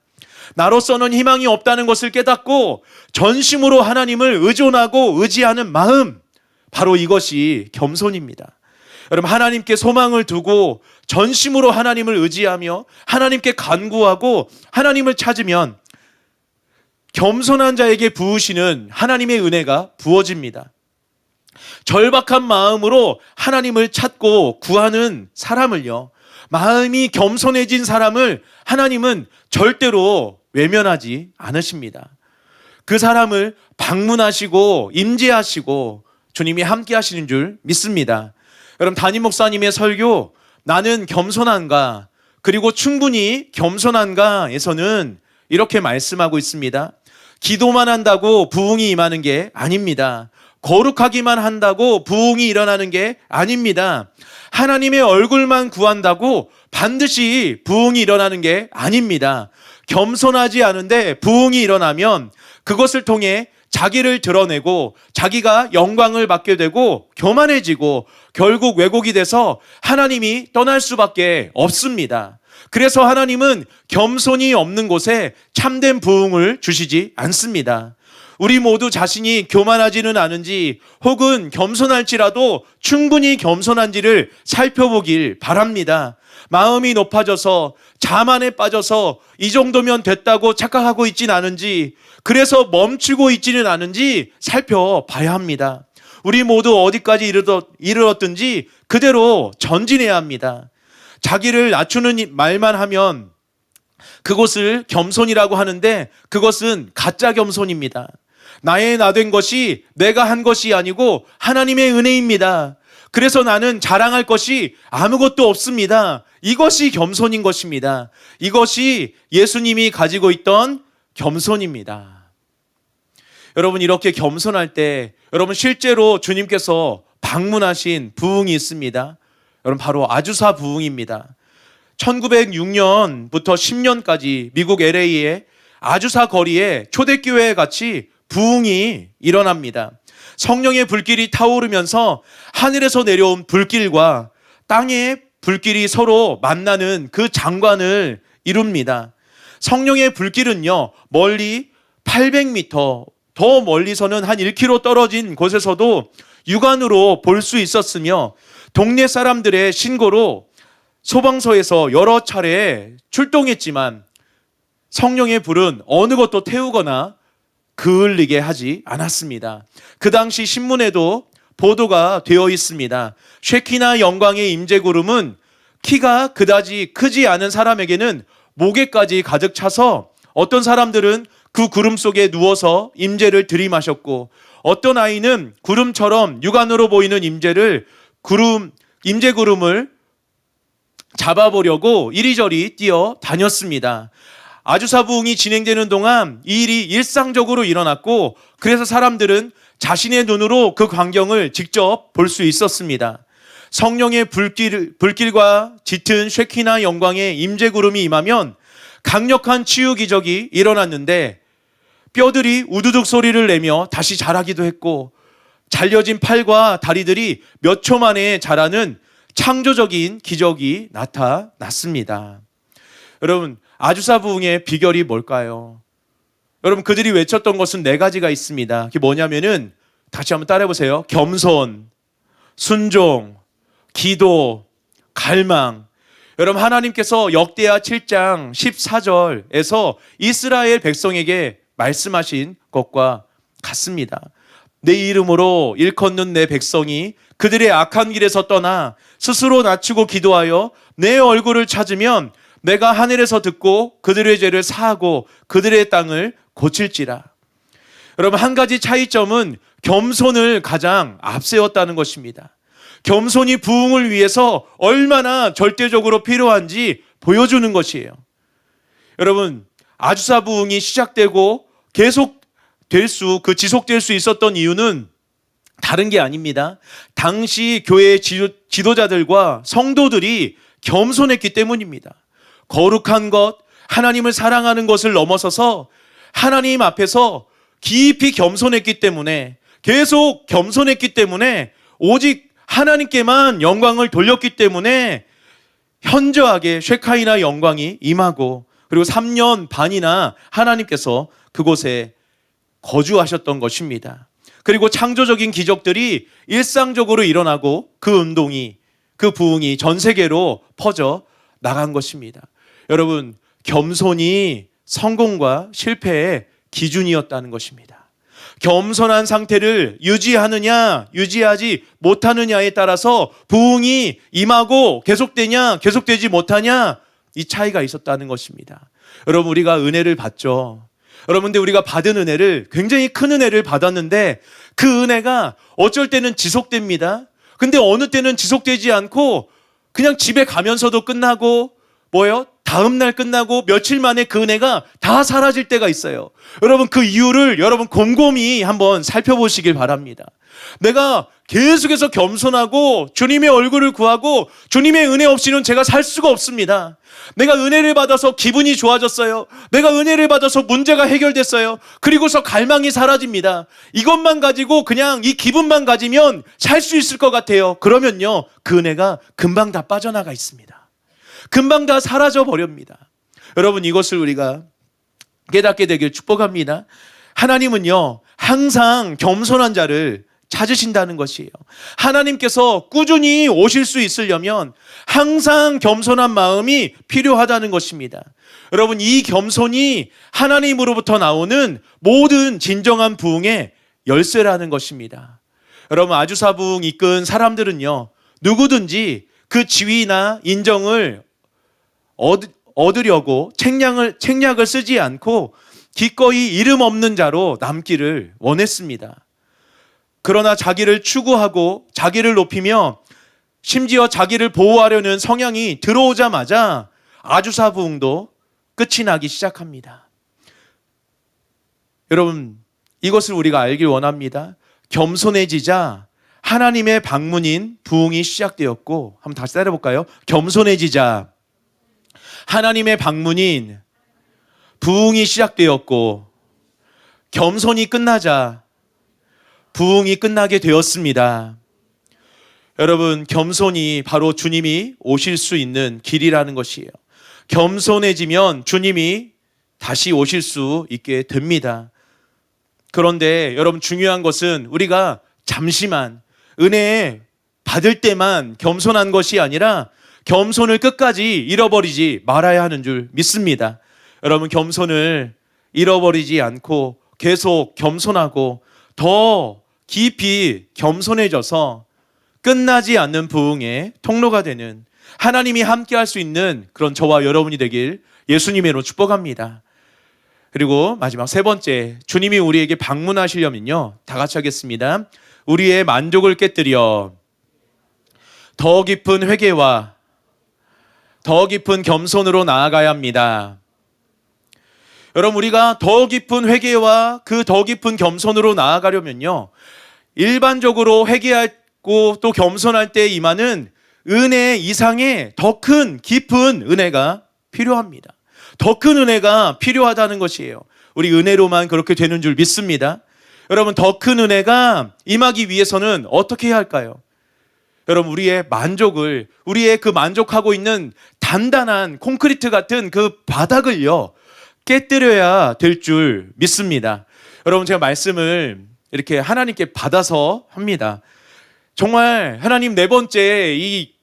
S2: 나로서는 희망이 없다는 것을 깨닫고 전심으로 하나님을 의존하고 의지하는 마음, 바로 이것이 겸손입니다. 여러분, 하나님께 소망을 두고 전심으로 하나님을 의지하며 하나님께 간구하고 하나님을 찾으면 겸손한 자에게 부으시는 하나님의 은혜가 부어집니다. 절박한 마음으로 하나님을 찾고 구하는 사람을요, 마음이 겸손해진 사람을 하나님은 절대로 외면하지 않으십니다. 그 사람을 방문하시고 임재하시고 주님이 함께 하시는 줄 믿습니다. 여러분, 담임 목사님의 설교 나는 겸손한가, 그리고 충분히 겸손한가에서는 이렇게 말씀하고 있습니다. 기도만 한다고 부흥이 임하는 게 아닙니다. 거룩하기만 한다고 부흥이 일어나는 게 아닙니다. 하나님의 얼굴만 구한다고 반드시 부흥이 일어나는 게 아닙니다. 겸손하지 않은데 부흥이 일어나면 그것을 통해 자기를 드러내고 자기가 영광을 받게 되고 교만해지고 결국 왜곡이 돼서 하나님이 떠날 수밖에 없습니다. 그래서 하나님은 겸손이 없는 곳에 참된 부흥을 주시지 않습니다. 우리 모두 자신이 교만하지는 않은지 혹은 겸손할지라도 충분히 겸손한지를 살펴보길 바랍니다. 마음이 높아져서 자만에 빠져서 이 정도면 됐다고 착각하고 있진 않은지, 그래서 멈추고 있지는 않은지 살펴봐야 합니다. 우리 모두 어디까지 이르렀든지 그대로 전진해야 합니다. 자기를 낮추는 말만 하면 그것을 겸손이라고 하는데 그것은 가짜 겸손입니다. 나의 나된 것이 내가 한 것이 아니고 하나님의 은혜입니다. 그래서 나는 자랑할 것이 아무것도 없습니다. 이것이 겸손인 것입니다. 이것이 예수님이 가지고 있던 겸손입니다. 여러분, 이렇게 겸손할 때 여러분 실제로 주님께서 방문하신 부흥이 있습니다. 여러분, 바로 아주사 부흥입니다. 1906년부터 10년까지 미국 LA의 아주사 거리에 초대교회 같이 부흥이 일어납니다. 성령의 불길이 타오르면서 하늘에서 내려온 불길과 땅의 불길이 서로 만나는 그 장관을 이룹니다. 성령의 불길은요, 멀리 800m, 더 멀리서는 한 1km 떨어진 곳에서도 육안으로 볼 수 있었으며 동네 사람들의 신고로 소방서에서 여러 차례 출동했지만 성령의 불은 어느 것도 태우거나 그을리게 하지 않았습니다. 그 당시 신문에도 보도가 되어 있습니다. 쉐키나 영광의 임재구름은 키가 그다지 크지 않은 사람에게는 목에까지 가득 차서 어떤 사람들은 그 구름 속에 누워서 임재를 들이마셨고, 어떤 아이는 구름처럼 육안으로 보이는 임재구름을 잡아보려고 이리저리 뛰어 다녔습니다. 아주사 부흥이 진행되는 동안 이 일이 일상적으로 일어났고, 그래서 사람들은 자신의 눈으로 그 광경을 직접 볼 수 있었습니다. 성령의 불길과 짙은 쉐키나 영광의 임재구름이 임하면 강력한 치유 기적이 일어났는데 뼈들이 우두둑 소리를 내며 다시 자라기도 했고, 잘려진 팔과 다리들이 몇 초 만에 자라는 창조적인 기적이 나타났습니다. 여러분, 아주사 부흥의 비결이 뭘까요? 여러분, 그들이 외쳤던 것은 4가지가 있습니다. 그게 뭐냐면은, 다시 한번 따라해보세요. 겸손, 순종, 기도, 갈망. 여러분, 하나님께서 역대하 7장 14절에서 이스라엘 백성에게 말씀하신 것과 같습니다. 내 이름으로 일컫는 내 백성이 그들의 악한 길에서 떠나 스스로 낮추고 기도하여 내 얼굴을 찾으면 내가 하늘에서 듣고 그들의 죄를 사하고 그들의 땅을 고칠지라. 여러분, 한 가지 차이점은 겸손을 가장 앞세웠다는 것입니다. 겸손이 부흥을 위해서 얼마나 절대적으로 필요한지 보여주는 것이에요. 여러분, 아주사 부흥이 시작되고 지속될 수 있었던 이유는 다른 게 아닙니다. 당시 교회의 지도자들과 성도들이 겸손했기 때문입니다. 거룩한 것, 하나님을 사랑하는 것을 넘어서서 하나님 앞에서 깊이 겸손했기 때문에, 계속 겸손했기 때문에, 오직 하나님께만 영광을 돌렸기 때문에 현저하게 쉐카이나 영광이 임하고, 그리고 3년 반이나 하나님께서 그곳에 거주하셨던 것입니다. 그리고 창조적인 기적들이 일상적으로 일어나고 그 부흥이 전 세계로 퍼져 나간 것입니다. 여러분, 겸손이 성공과 실패의 기준이었다는 것입니다. 겸손한 상태를 유지하느냐 유지하지 못하느냐에 따라서 부흥이 임하고 계속되냐 계속되지 못하냐, 이 차이가 있었다는 것입니다. 여러분, 우리가 은혜를 받죠. 여러분들, 우리가 받은 은혜를, 굉장히 큰 은혜를 받았는데 그 은혜가 어쩔 때는 지속됩니다. 근데 어느 때는 지속되지 않고 그냥 집에 가면서도 끝나고 다음 날 끝나고 며칠 만에 그 은혜가 다 사라질 때가 있어요. 여러분 그 이유를 여러분 곰곰이 한번 살펴보시길 바랍니다. 내가 계속해서 겸손하고 주님의 얼굴을 구하고 주님의 은혜 없이는 제가 살 수가 없습니다. 내가 은혜를 받아서 기분이 좋아졌어요. 내가 은혜를 받아서 문제가 해결됐어요. 그리고서 갈망이 사라집니다. 이것만 가지고 그냥 이 기분만 가지면 살 수 있을 것 같아요. 그러면요, 그 은혜가 금방 다 빠져나가 있습니다. 금방 다 사라져 버립니다. 여러분 이것을 우리가 깨닫게 되길 축복합니다. 하나님은요 항상 겸손한 자를 찾으신다는 것이에요. 하나님께서 꾸준히 오실 수 있으려면 항상 겸손한 마음이 필요하다는 것입니다. 여러분 이 겸손이 하나님으로부터 나오는 모든 진정한 부흥의 열쇠라는 것입니다. 여러분 아주사 부흥 이끈 사람들은요 누구든지 그 지위나 인정을 얻으려고 책략을 쓰지 않고 기꺼이 이름 없는 자로 남기를 원했습니다. 그러나 자기를 추구하고 자기를 높이며 심지어 자기를 보호하려는 성향이 들어오자마자 아주사 부흥도 끝이 나기 시작합니다. 여러분 이것을 우리가 알길 원합니다. 겸손해지자 하나님의 방문인 부흥이 시작되었고, 한번 다시 따라해볼까요? 겸손해지자 하나님의 방문인 부흥이 시작되었고, 겸손이 끝나자 부흥이 끝나게 되었습니다. 여러분 겸손이 바로 주님이 오실 수 있는 길이라는 것이에요. 겸손해지면 주님이 다시 오실 수 있게 됩니다. 그런데 여러분 중요한 것은 우리가 잠시만 은혜 받을 때만 겸손한 것이 아니라 겸손을 끝까지 잃어버리지 말아야 하는 줄 믿습니다. 여러분 겸손을 잃어버리지 않고 계속 겸손하고 더 깊이 겸손해져서 끝나지 않는 부흥의 통로가 되는 하나님이 함께할 수 있는 그런 저와 여러분이 되길 예수님의 이름으로 축복합니다. 그리고 마지막 세 번째, 주님이 우리에게 방문하시려면요 다 같이 하겠습니다. 우리의 만족을 깨뜨려 더 깊은 회개와 더 깊은 겸손으로 나아가야 합니다. 여러분 우리가 더 깊은 회개와 그 더 깊은 겸손으로 나아가려면요 일반적으로 회개하고 또 겸손할 때 임하는 은혜 이상의 더 큰 깊은 은혜가 필요합니다. 더 큰 은혜가 필요하다는 것이에요. 우리 은혜로만 그렇게 되는 줄 믿습니다. 여러분 더 큰 은혜가 임하기 위해서는 어떻게 해야 할까요? 여러분 우리의 그 만족하고 있는 단단한 콘크리트 같은 그 바닥을요 깨뜨려야 될 줄 믿습니다. 여러분 제가 말씀을 이렇게 하나님께 받아서 합니다. 정말 하나님 네 번째 이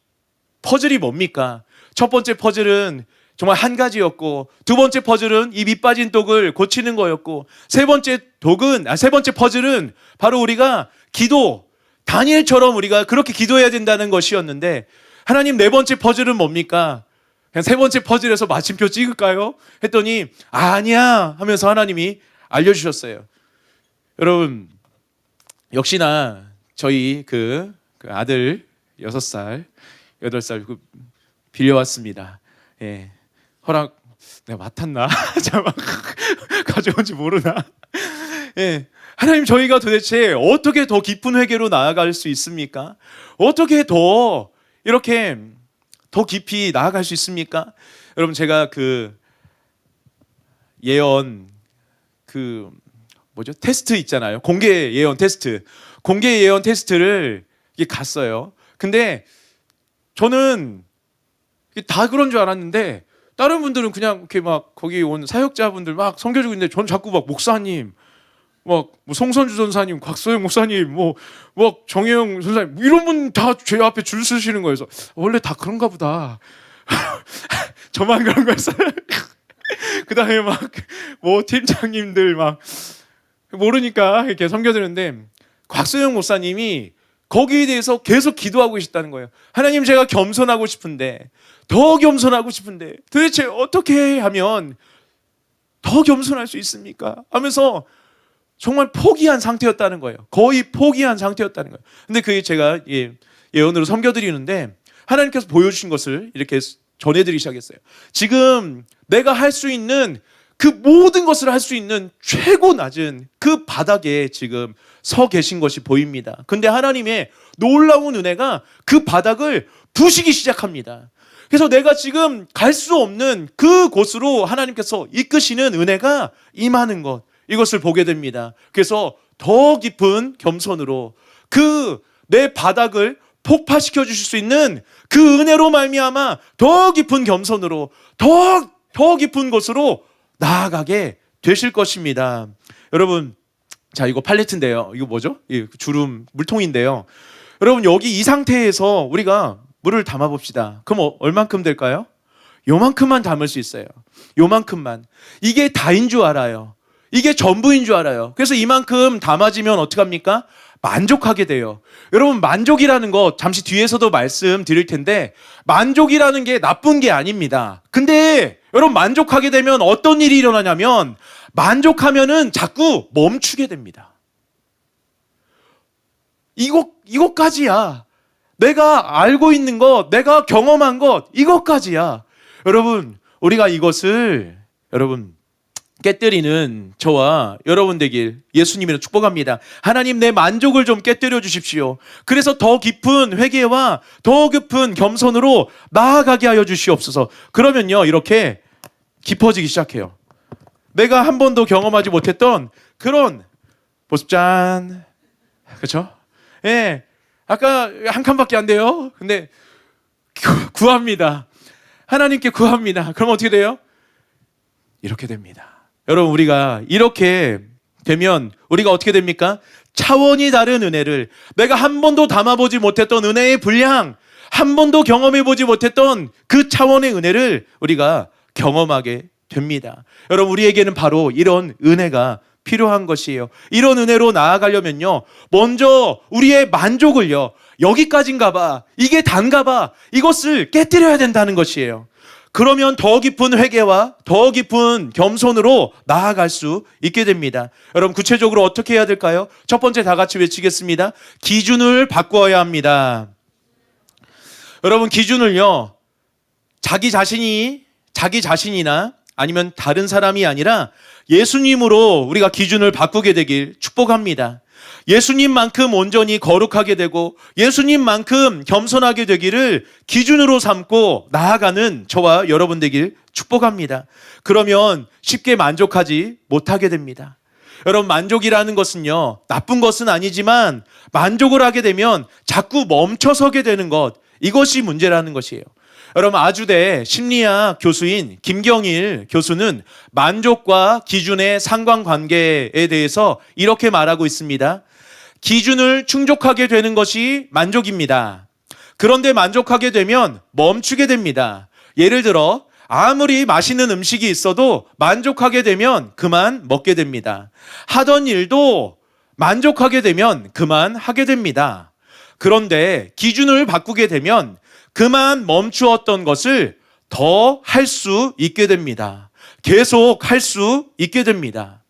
S2: 퍼즐이 뭡니까? 첫 번째 퍼즐은 정말 한 가지였고, 두 번째 퍼즐은 이 밑빠진 독을 고치는 거였고, 세 번째 퍼즐은 바로 우리가 다니엘처럼 우리가 그렇게 기도해야 된다는 것이었는데, 하나님 네 번째 퍼즐은 뭡니까? 그냥 세 번째 퍼즐에서 마침표 찍을까요? 했더니 아니야 하면서 하나님이 알려주셨어요. 여러분 역시나 저희 그 아들 6살, 8살 빌려왔습니다. 예. 허락 내가 맡았나? 참 가져온지 모르나? 예. 하나님 저희가 도대체 어떻게 더 깊은 회개로 나아갈 수 있습니까? 어떻게 더 이렇게 더 깊이 나아갈 수 있습니까? 여러분 제가 그 예언 테스트 있잖아요. 공개 예언 테스트를 갔어요. 근데 저는 다 그런 줄 알았는데 다른 분들은 그냥 이렇게 막 거기 온 사역자분들 막 섬겨주고 있는데 전 자꾸 막 목사님, 뭐 송선주 전사님, 곽소영 목사님, 뭐 정혜영 전사님 이런 분 다 제 앞에 줄 서시는 거예요. 그래서 원래 다 그런가 보다. 저만 그런 거였어요. 그다음에 막 뭐 팀장님들 막 모르니까 이렇게 섬겨드는데 곽소영 목사님이 거기에 대해서 계속 기도하고 계시다는 거예요. 하나님 제가 겸손하고 싶은데 더 겸손하고 싶은데 도대체 어떻게 하면 더 겸손할 수 있습니까? 하면서 정말 포기한 상태였다는 거예요. 거의 포기한 상태였다는 거예요. 근데 그게 제가 예언으로 섬겨드리는데 하나님께서 보여주신 것을 이렇게 전해드리기 시작했어요. 지금 내가 할 수 있는 그 모든 것을 할 수 있는 최고 낮은 그 바닥에 지금 서 계신 것이 보입니다. 근데 하나님의 놀라운 은혜가 그 바닥을 부시기 시작합니다. 그래서 내가 지금 갈 수 없는 그 곳으로 하나님께서 이끄시는 은혜가 임하는 것, 이것을 보게 됩니다. 그래서 더 깊은 겸손으로 그 내 바닥을 폭파시켜 주실 수 있는 그 은혜로 말미암아 더 깊은 겸손으로 더 깊은 곳으로 나아가게 되실 것입니다. 여러분, 자, 이거 팔레트인데요. 이거 뭐죠? 이 주름 물통인데요. 여러분, 여기 이 상태에서 우리가 물을 담아 봅시다. 그럼 얼만큼 될까요? 요만큼만 담을 수 있어요. 요만큼만. 이게 다인 줄 알아요. 이게 전부인 줄 알아요. 그래서 이만큼 담아지면 어떡합니까? 만족하게 돼요. 여러분, 만족이라는 것 잠시 뒤에서도 말씀드릴 텐데 만족이라는 게 나쁜 게 아닙니다. 근데 여러분, 만족하게 되면 어떤 일이 일어나냐면 만족하면은 자꾸 멈추게 됩니다. 이것까지야. 내가 알고 있는 것, 내가 경험한 것, 이것까지야. 여러분, 우리가 이것을 깨뜨리는 저와 여러분 되길 예수님으로 축복합니다. 하나님, 내 만족을 좀 깨뜨려 주십시오. 그래서 더 깊은 회개와 더 깊은 겸손으로 나아가게 하여 주시옵소서. 그러면요, 이렇게 깊어지기 시작해요. 내가 한 번도 경험하지 못했던 그런 모습. 짠. 그렇죠? 예. 아까 한 칸밖에 안 돼요. 근데 구합니다. 하나님께 구합니다. 그럼 어떻게 돼요? 이렇게 됩니다. 여러분, 우리가 이렇게 되면 우리가 어떻게 됩니까? 차원이 다른 은혜를, 내가 한 번도 담아보지 못했던 은혜의 분량, 한 번도 경험해보지 못했던 그 차원의 은혜를 우리가 경험하게 됩니다. 여러분, 우리에게는 바로 이런 은혜가 필요한 것이에요. 이런 은혜로 나아가려면요, 먼저 우리의 만족을요, 여기까지인가 봐, 이게 단가 봐, 이것을 깨뜨려야 된다는 것이에요. 그러면 더 깊은 회개와 더 깊은 겸손으로 나아갈 수 있게 됩니다. 여러분, 구체적으로 어떻게 해야 될까요? 첫 번째, 다 같이 외치겠습니다. 기준을 바꾸어야 합니다. 여러분, 기준을요, 자기 자신이나 아니면 다른 사람이 아니라 예수님으로 우리가 기준을 바꾸게 되길 축복합니다. 예수님만큼 온전히 거룩하게 되고 예수님만큼 겸손하게 되기를 기준으로 삼고 나아가는 저와 여러분 되길 축복합니다. 그러면 쉽게 만족하지 못하게 됩니다. 여러분, 만족이라는 것은요, 나쁜 것은 아니지만 만족을 하게 되면 자꾸 멈춰서게 되는 것, 이것이 문제라는 것이에요. 여러분, 아주대 심리학 교수인 김경일 교수는 만족과 기준의 상관관계에 대해서 이렇게 말하고 있습니다. 기준을 충족하게 되는 것이 만족입니다. 그런데 만족하게 되면 멈추게 됩니다. 예를 들어 아무리 맛있는 음식이 있어도 만족하게 되면 그만 먹게 됩니다. 하던 일도 만족하게 되면 그만 하게 됩니다. 그런데 기준을 바꾸게 되면 그만 멈추었던 것을 더 할 수 있게 됩니다. 계속 할 수 있게 됩니다.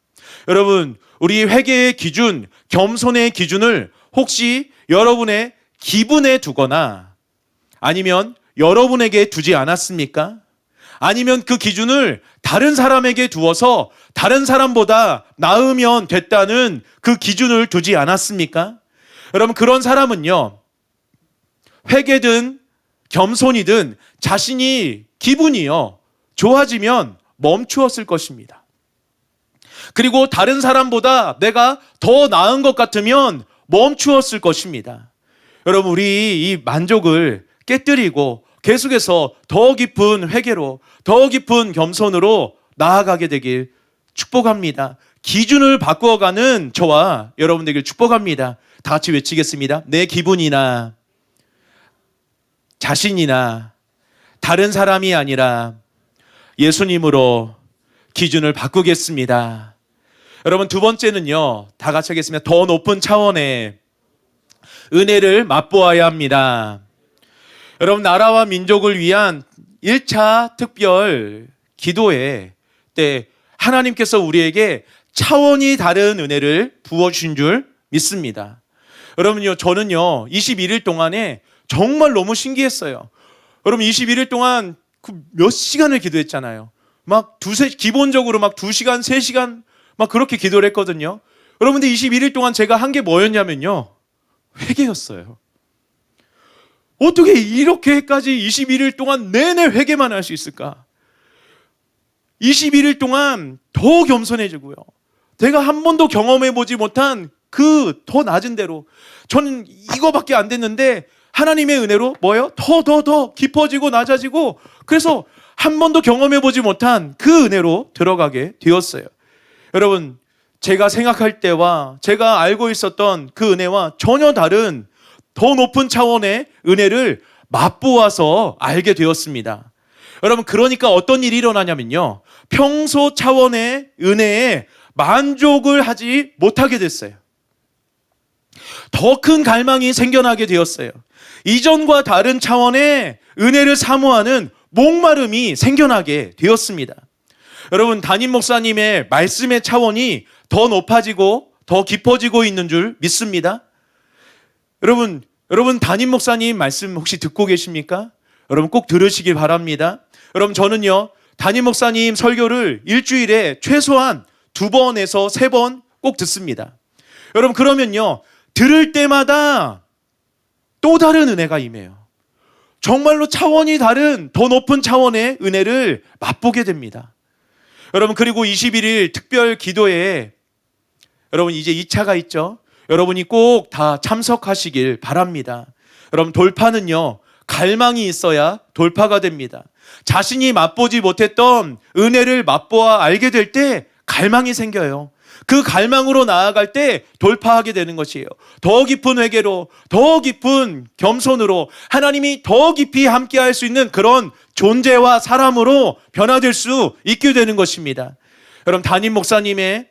S2: 여러분, 우리 회개의 기준, 겸손의 기준을 혹시 여러분의 기분에 두거나 아니면 여러분에게 두지 않았습니까? 아니면 그 기준을 다른 사람에게 두어서 다른 사람보다 나으면 됐다는 그 기준을 두지 않았습니까? 여러분, 그런 사람은요, 회개든 겸손이든 자신이 기분이요, 좋아지면 멈추었을 것입니다. 그리고 다른 사람보다 내가 더 나은 것 같으면 멈추었을 것입니다. 여러분, 우리 이 만족을 깨뜨리고 계속해서 더 깊은 회개로, 더 깊은 겸손으로 나아가게 되길 축복합니다. 기준을 바꾸어가는 저와 여러분 되길 축복합니다. 다 같이 외치겠습니다. 내 기분이나 자신이나 다른 사람이 아니라 예수님으로 기준을 바꾸겠습니다. 여러분, 두 번째는요, 다 같이 하겠습니다. 더 높은 차원의 은혜를 맛보아야 합니다. 여러분, 나라와 민족을 위한 1차 특별 기도회 때 하나님께서 우리에게 차원이 다른 은혜를 부어주신 줄 믿습니다. 여러분요, 저는요 21일 동안에 정말 너무 신기했어요. 여러분, 21일 동안 그 몇 시간을 기도했잖아요. 막 기본적으로 막 2시간, 3시간 막 그렇게 기도를 했거든요. 여러분들 21일 동안 제가 한 게 뭐였냐면요. 회개였어요. 어떻게 이렇게까지 21일 동안 내내 회개만 할 수 있을까? 21일 동안 더 겸손해지고요. 내가 한 번도 경험해보지 못한 그 더 낮은 대로 저는 이거밖에 안 됐는데 하나님의 은혜로 뭐예요? 더 깊어지고 낮아지고 그래서 한 번도 경험해보지 못한 그 은혜로 들어가게 되었어요. 여러분 제가 생각할 때와 제가 알고 있었던 그 은혜와 전혀 다른 더 높은 차원의 은혜를 맛보아서 알게 되었습니다. 여러분 그러니까 어떤 일이 일어나냐면요. 평소 차원의 은혜에 만족을 하지 못하게 됐어요. 더 큰 갈망이 생겨나게 되었어요. 이전과 다른 차원의 은혜를 사모하는 목마름이 생겨나게 되었습니다. 여러분 담임 목사님의 말씀의 차원이 더 높아지고 더 깊어지고 있는 줄 믿습니다. 여러분 담임 목사님 말씀 혹시 듣고 계십니까? 여러분 꼭 들으시길 바랍니다. 여러분 저는요 담임 목사님 설교를 일주일에 최소한 2번에서 3번 꼭 듣습니다. 여러분 그러면요 들을 때마다 또 다른 은혜가 임해요. 정말로 차원이 다른 더 높은 차원의 은혜를 맛보게 됩니다. 여러분 그리고 21일 특별 기도회에 여러분 이제 2차가 있죠. 여러분이 꼭 다 참석하시길 바랍니다. 여러분 돌파는요 갈망이 있어야 돌파가 됩니다. 자신이 맛보지 못했던 은혜를 맛보아 알게 될 때 갈망이 생겨요. 그 갈망으로 나아갈 때 돌파하게 되는 것이에요. 더 깊은 회개로, 더 깊은 겸손으로 하나님이 더 깊이 함께할 수 있는 그런 존재와 사람으로 변화될 수 있게 되는 것입니다. 여러분 담임 목사님의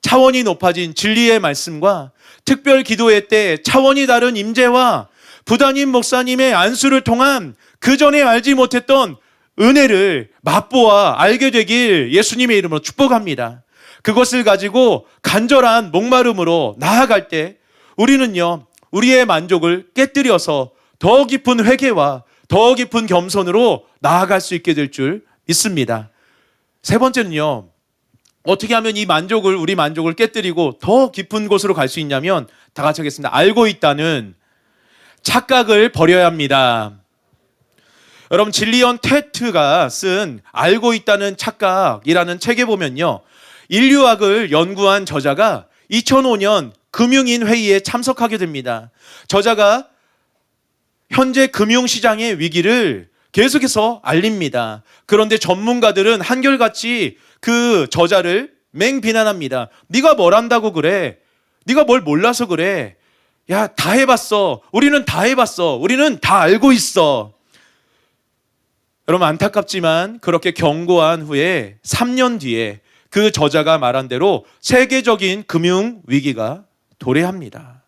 S2: 차원이 높아진 진리의 말씀과 특별 기도회 때 차원이 다른 임재와 부담임 목사님의 안수를 통한 그 전에 알지 못했던 은혜를 맛보아 알게 되길 예수님의 이름으로 축복합니다. 그것을 가지고 간절한 목마름으로 나아갈 때 우리는요 우리의 만족을 깨뜨려서 더 깊은 회개와 더 깊은 겸손으로 나아갈 수 있게 될 줄 믿습니다. 세 번째는요 어떻게 하면 우리 만족을 깨뜨리고 더 깊은 곳으로 갈 수 있냐면 다 같이 하겠습니다. 알고 있다는 착각을 버려야 합니다. 여러분 질리언 테트가 쓴 알고 있다는 착각이라는 책에 보면요 인류학을 연구한 저자가 2005년 금융인 회의에 참석하게 됩니다. 저자가 현재 금융시장의 위기를 계속해서 알립니다. 그런데 전문가들은 한결같이 그 저자를 맹비난합니다. 네가 뭘 안다고 그래? 네가 뭘 몰라서 그래? 야, 다 해봤어. 우리는 다 해봤어. 우리는 다 알고 있어. 여러분 안타깝지만 그렇게 경고한 후에 3년 뒤에 그 저자가 말한 대로 세계적인 금융 위기가 도래합니다.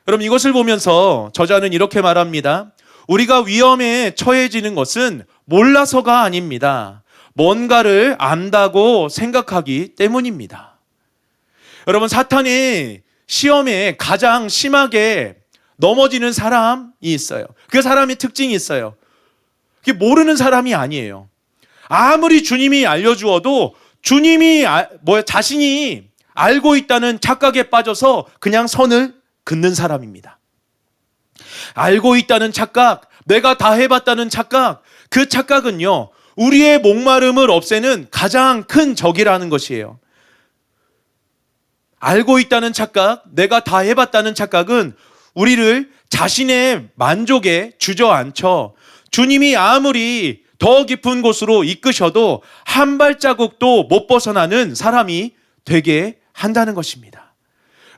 S2: 여러분 이것을 보면서 저자는 이렇게 말합니다. 우리가 위험에 처해지는 것은 몰라서가 아닙니다. 뭔가를 안다고 생각하기 때문입니다. 여러분 사탄이 시험에 가장 심하게 넘어지는 사람이 있어요. 그 사람의 특징이 있어요. 그게 모르는 사람이 아니에요. 아무리 주님이 알려주어도 주님이 자신이 알고 있다는 착각에 빠져서 그냥 선을 긋는 사람입니다. 알고 있다는 착각, 내가 다 해봤다는 착각, 그 착각은요 우리의 목마름을 없애는 가장 큰 적이라는 것이에요. 알고 있다는 착각, 내가 다 해봤다는 착각은 우리를 자신의 만족에 주저앉혀 주님이 아무리 더 깊은 곳으로 이끄셔도 한 발자국도 못 벗어나는 사람이 되게 한다는 것입니다.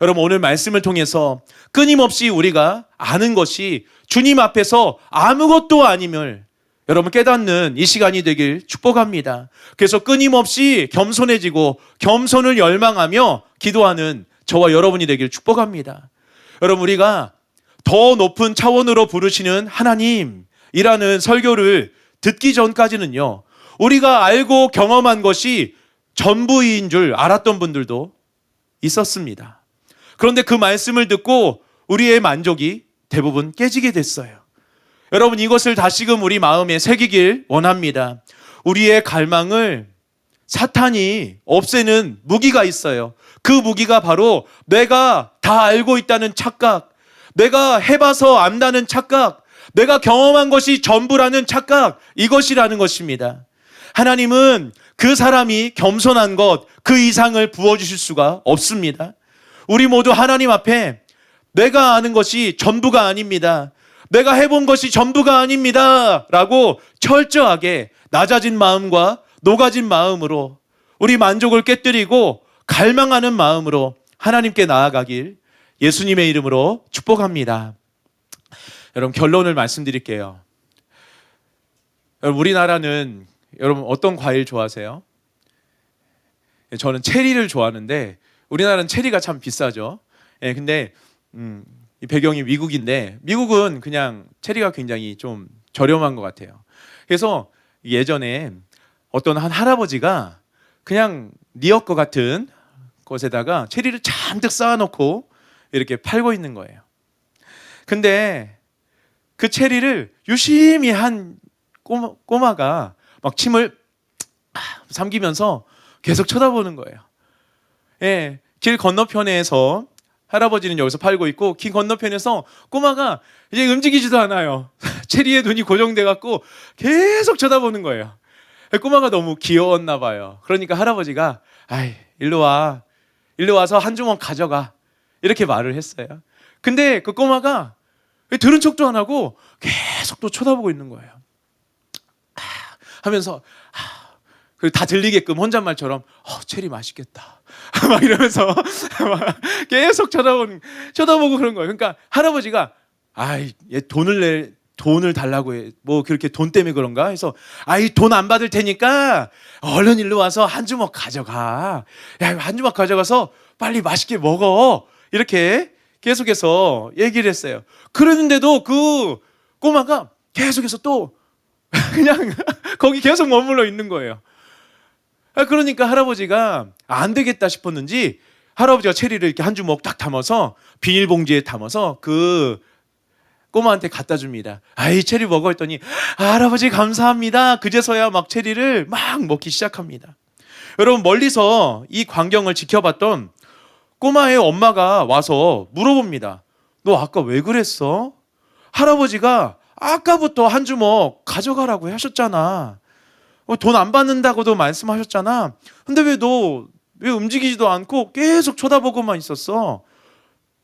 S2: 여러분 오늘 말씀을 통해서 끊임없이 우리가 아는 것이 주님 앞에서 아무것도 아님을 여러분 깨닫는 이 시간이 되길 축복합니다. 그래서 끊임없이 겸손해지고 겸손을 열망하며 기도하는 저와 여러분이 되길 축복합니다. 여러분 우리가 더 높은 차원으로 부르시는 하나님이라는 설교를 듣기 전까지는요 우리가 알고 경험한 것이 전부인 줄 알았던 분들도 있었습니다. 그런데 그 말씀을 듣고 우리의 만족이 대부분 깨지게 됐어요. 여러분 이것을 다시금 우리 마음에 새기길 원합니다. 우리의 갈망을 사탄이 없애는 무기가 있어요. 그 무기가 바로 내가 다 알고 있다는 착각, 내가 해봐서 안다는 착각, 내가 경험한 것이 전부라는 착각, 이것이라는 것입니다. 하나님은 그 사람이 겸손한 것, 그 이상을 부어주실 수가 없습니다. 우리 모두 하나님 앞에 내가 아는 것이 전부가 아닙니다. 내가 해본 것이 전부가 아닙니다. 라고 철저하게 낮아진 마음과 녹아진 마음으로 우리 만족을 깨뜨리고 갈망하는 마음으로 하나님께 나아가길 예수님의 이름으로 축복합니다. 여러분 결론을 말씀드릴게요. 여러분 우리나라는 여러분 어떤 과일 좋아하세요? 저는 체리를 좋아하는데 우리나라는 체리가 참 비싸죠. 예, 근데 이 배경이 미국인데 미국은 그냥 체리가 굉장히 좀 저렴한 것 같아요. 그래서 예전에 어떤 한 할아버지가 그냥 니엇과 같은 곳에다가 체리를 잔뜩 쌓아놓고 이렇게 팔고 있는 거예요. 근데 그 체리를 유심히 한 꼬마가 막 침을 삼키면서 계속 쳐다보는 거예요. 예, 길 건너편에서 할아버지는 여기서 팔고 있고 길 건너편에서 꼬마가 이제 움직이지도 않아요. 체리에 눈이 고정돼 갖고 계속 쳐다보는 거예요. 꼬마가 너무 귀여웠나 봐요. 그러니까 할아버지가 아이 일로 와서 한 주먹 가져가 이렇게 말을 했어요. 근데 그 꼬마가 들은 척도 안 하고 계속 또 쳐다보고 있는 거예요. 하면서 그리고 다 들리게끔 혼잣말처럼 체리 맛있겠다 막 이러면서 막 계속 쳐다보고 그런 거예요. 그러니까 할아버지가 얘 돈을 달라고 해. 뭐 그렇게 돈 때문에 그런가 해서 돈 안 받을 테니까 얼른 일로 와서 한 주먹 가져가. 야, 한 주먹 가져가서 빨리 맛있게 먹어. 이렇게 계속해서 얘기를 했어요. 그러는데도 그 꼬마가 계속해서 또 그냥 거기 계속 머물러 있는 거예요. 그러니까 할아버지가 안 되겠다 싶었는지 할아버지가 체리를 이렇게 한 주먹 딱 담아서 비닐봉지에 담아서 그 꼬마한테 갖다 줍니다. 체리 먹어 했더니 할아버지 감사합니다. 그제서야 막 체리를 막 먹기 시작합니다. 여러분 멀리서 이 광경을 지켜봤던 꼬마의 엄마가 와서 물어봅니다. 너 아까 왜 그랬어? 할아버지가 아까부터 한 주먹 가져가라고 하셨잖아. 돈 안 받는다고도 말씀하셨잖아. 근데 왜 움직이지도 않고 계속 쳐다보고만 있었어?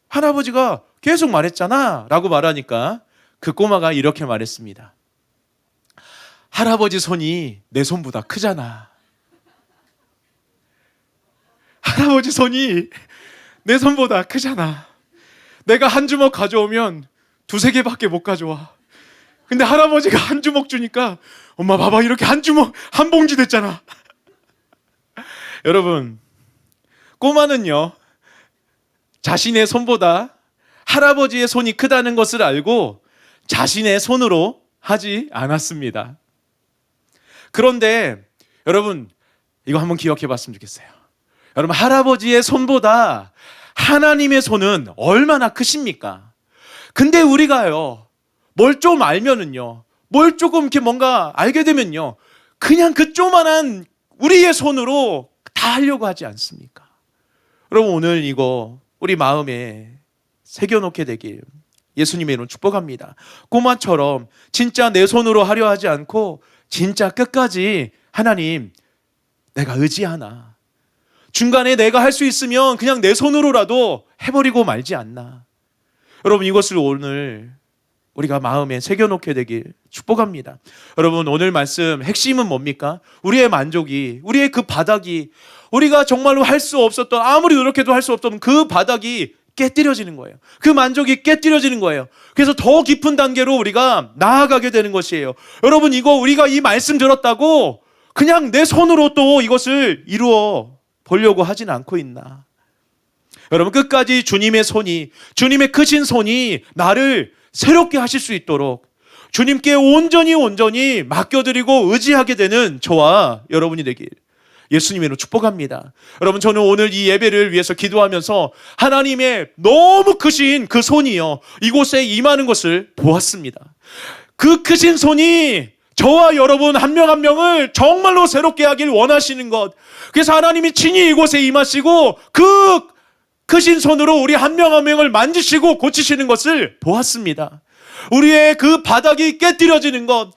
S2: 할아버지가 계속 말했잖아 라고 말하니까 그 꼬마가 이렇게 말했습니다. 할아버지 손이 내 손보다 크잖아. 할아버지 손이 내 손보다 크잖아. 내가 한 주먹 가져오면 2-3개밖에 못 가져와. 근데 할아버지가 한 주먹 주니까 엄마 봐봐 이렇게 한 주먹 한 봉지 됐잖아. 여러분 꼬마는요 자신의 손보다 할아버지의 손이 크다는 것을 알고 자신의 손으로 하지 않았습니다. 그런데 여러분 이거 한번 기억해 봤으면 좋겠어요. 여러분 할아버지의 손보다 하나님의 손은 얼마나 크십니까? 근데 우리가요 뭘 좀 알면은요 뭘 조금 이렇게 뭔가 알게 되면요 그냥 그 조만한 우리의 손으로 다 하려고 하지 않습니까? 여러분 오늘 이거 우리 마음에 새겨놓게 되길 예수님의 이름 축복합니다. 꼬마처럼 진짜 내 손으로 하려 하지 않고 진짜 끝까지 하나님 내가 의지하나, 중간에 내가 할 수 있으면 그냥 내 손으로라도 해버리고 말지 않나. 여러분 이것을 오늘 우리가 마음에 새겨놓게 되길 축복합니다. 여러분 오늘 말씀 핵심은 뭡니까? 우리의 만족이, 우리의 그 바닥이, 우리가 정말로 할 수 없었던, 아무리 노력해도 할 수 없던 그 바닥이 깨뜨려지는 거예요. 그 만족이 깨뜨려지는 거예요. 그래서 더 깊은 단계로 우리가 나아가게 되는 것이에요. 여러분 이거 우리가 이 말씀 들었다고 그냥 내 손으로 또 이것을 이루어 보려고 하진 않고 있나. 여러분 끝까지 주님의 손이, 주님의 크신 손이 나를 새롭게 하실 수 있도록 주님께 온전히 맡겨드리고 의지하게 되는 저와 여러분이 되길 예수님으로 축복합니다. 여러분 저는 오늘 이 예배를 위해서 기도하면서 하나님의 너무 크신 그 손이요 이곳에 임하는 것을 보았습니다. 그 크신 손이 저와 여러분 한 명 한 명을 정말로 새롭게 하길 원하시는 것. 그래서 하나님이 친히 이곳에 임하시고 그 크신 손으로 우리 한 명 한 명을 만지시고 고치시는 것을 보았습니다. 우리의 그 바닥이 깨뜨려지는 것,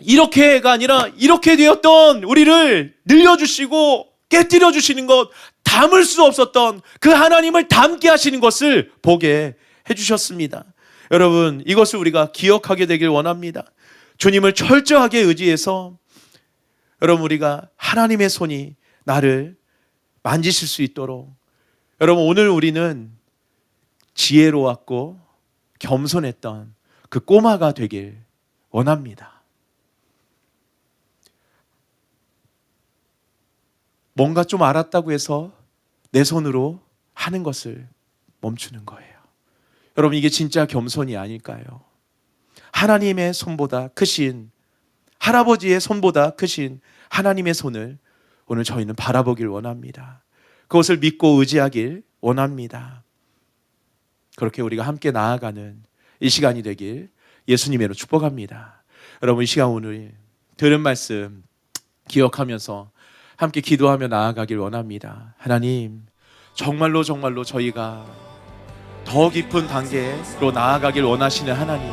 S2: 이렇게가 아니라 이렇게 되었던 우리를 늘려주시고 깨뜨려 주시는 것, 담을 수 없었던 그 하나님을 담게 하시는 것을 보게 해주셨습니다. 여러분, 이것을 우리가 기억하게 되길 원합니다. 주님을 철저하게 의지해서 여러분, 우리가 하나님의 손이 나를 만지실 수 있도록, 여러분, 오늘 우리는 지혜로웠고 겸손했던 그 꼬마가 되길 원합니다. 뭔가 좀 알았다고 해서 내 손으로 하는 것을 멈추는 거예요. 여러분, 이게 진짜 겸손이 아닐까요? 하나님의 손보다 크신, 할아버지의 손보다 크신 하나님의 손을 오늘 저희는 바라보길 원합니다. 그것을 믿고 의지하길 원합니다. 그렇게 우리가 함께 나아가는 이 시간이 되길 예수님으로 축복합니다. 여러분, 이 시간 오늘 들은 말씀 기억하면서 함께 기도하며 나아가길 원합니다. 하나님, 정말로 저희가 더 깊은 단계로 나아가길 원하시는 하나님,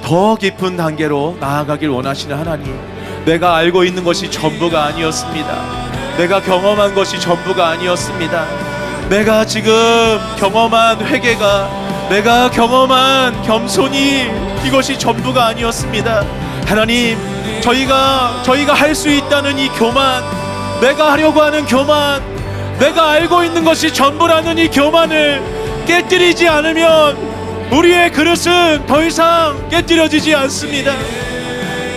S2: 더 깊은 단계로 나아가길 원하시는 하나님, 내가 알고 있는 것이 전부가 아니었습니다. 내가 경험한 것이 전부가 아니었습니다. 내가 지금 경험한 회개가, 내가 경험한 겸손이 이것이 전부가 아니었습니다. 하나님, 저희가 할 수 있다는 이 교만, 내가 하려고 하는 교만, 내가 알고 있는 것이 전부라는 이 교만을 깨뜨리지 않으면 우리의 그릇은 더 이상 깨뜨려지지 않습니다.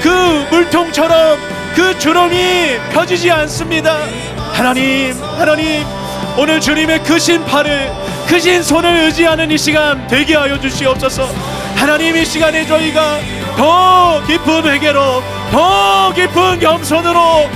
S2: 그 물통처럼 그 주름이 펴지지 않습니다. 하나님, 오늘 주님의 크신 팔을, 크신 손을 의지하는 이 시간 되게 하여 주시옵소서. 하나님, 이 시간에 저희가 더 깊은 회개로, 더 깊은 겸손으로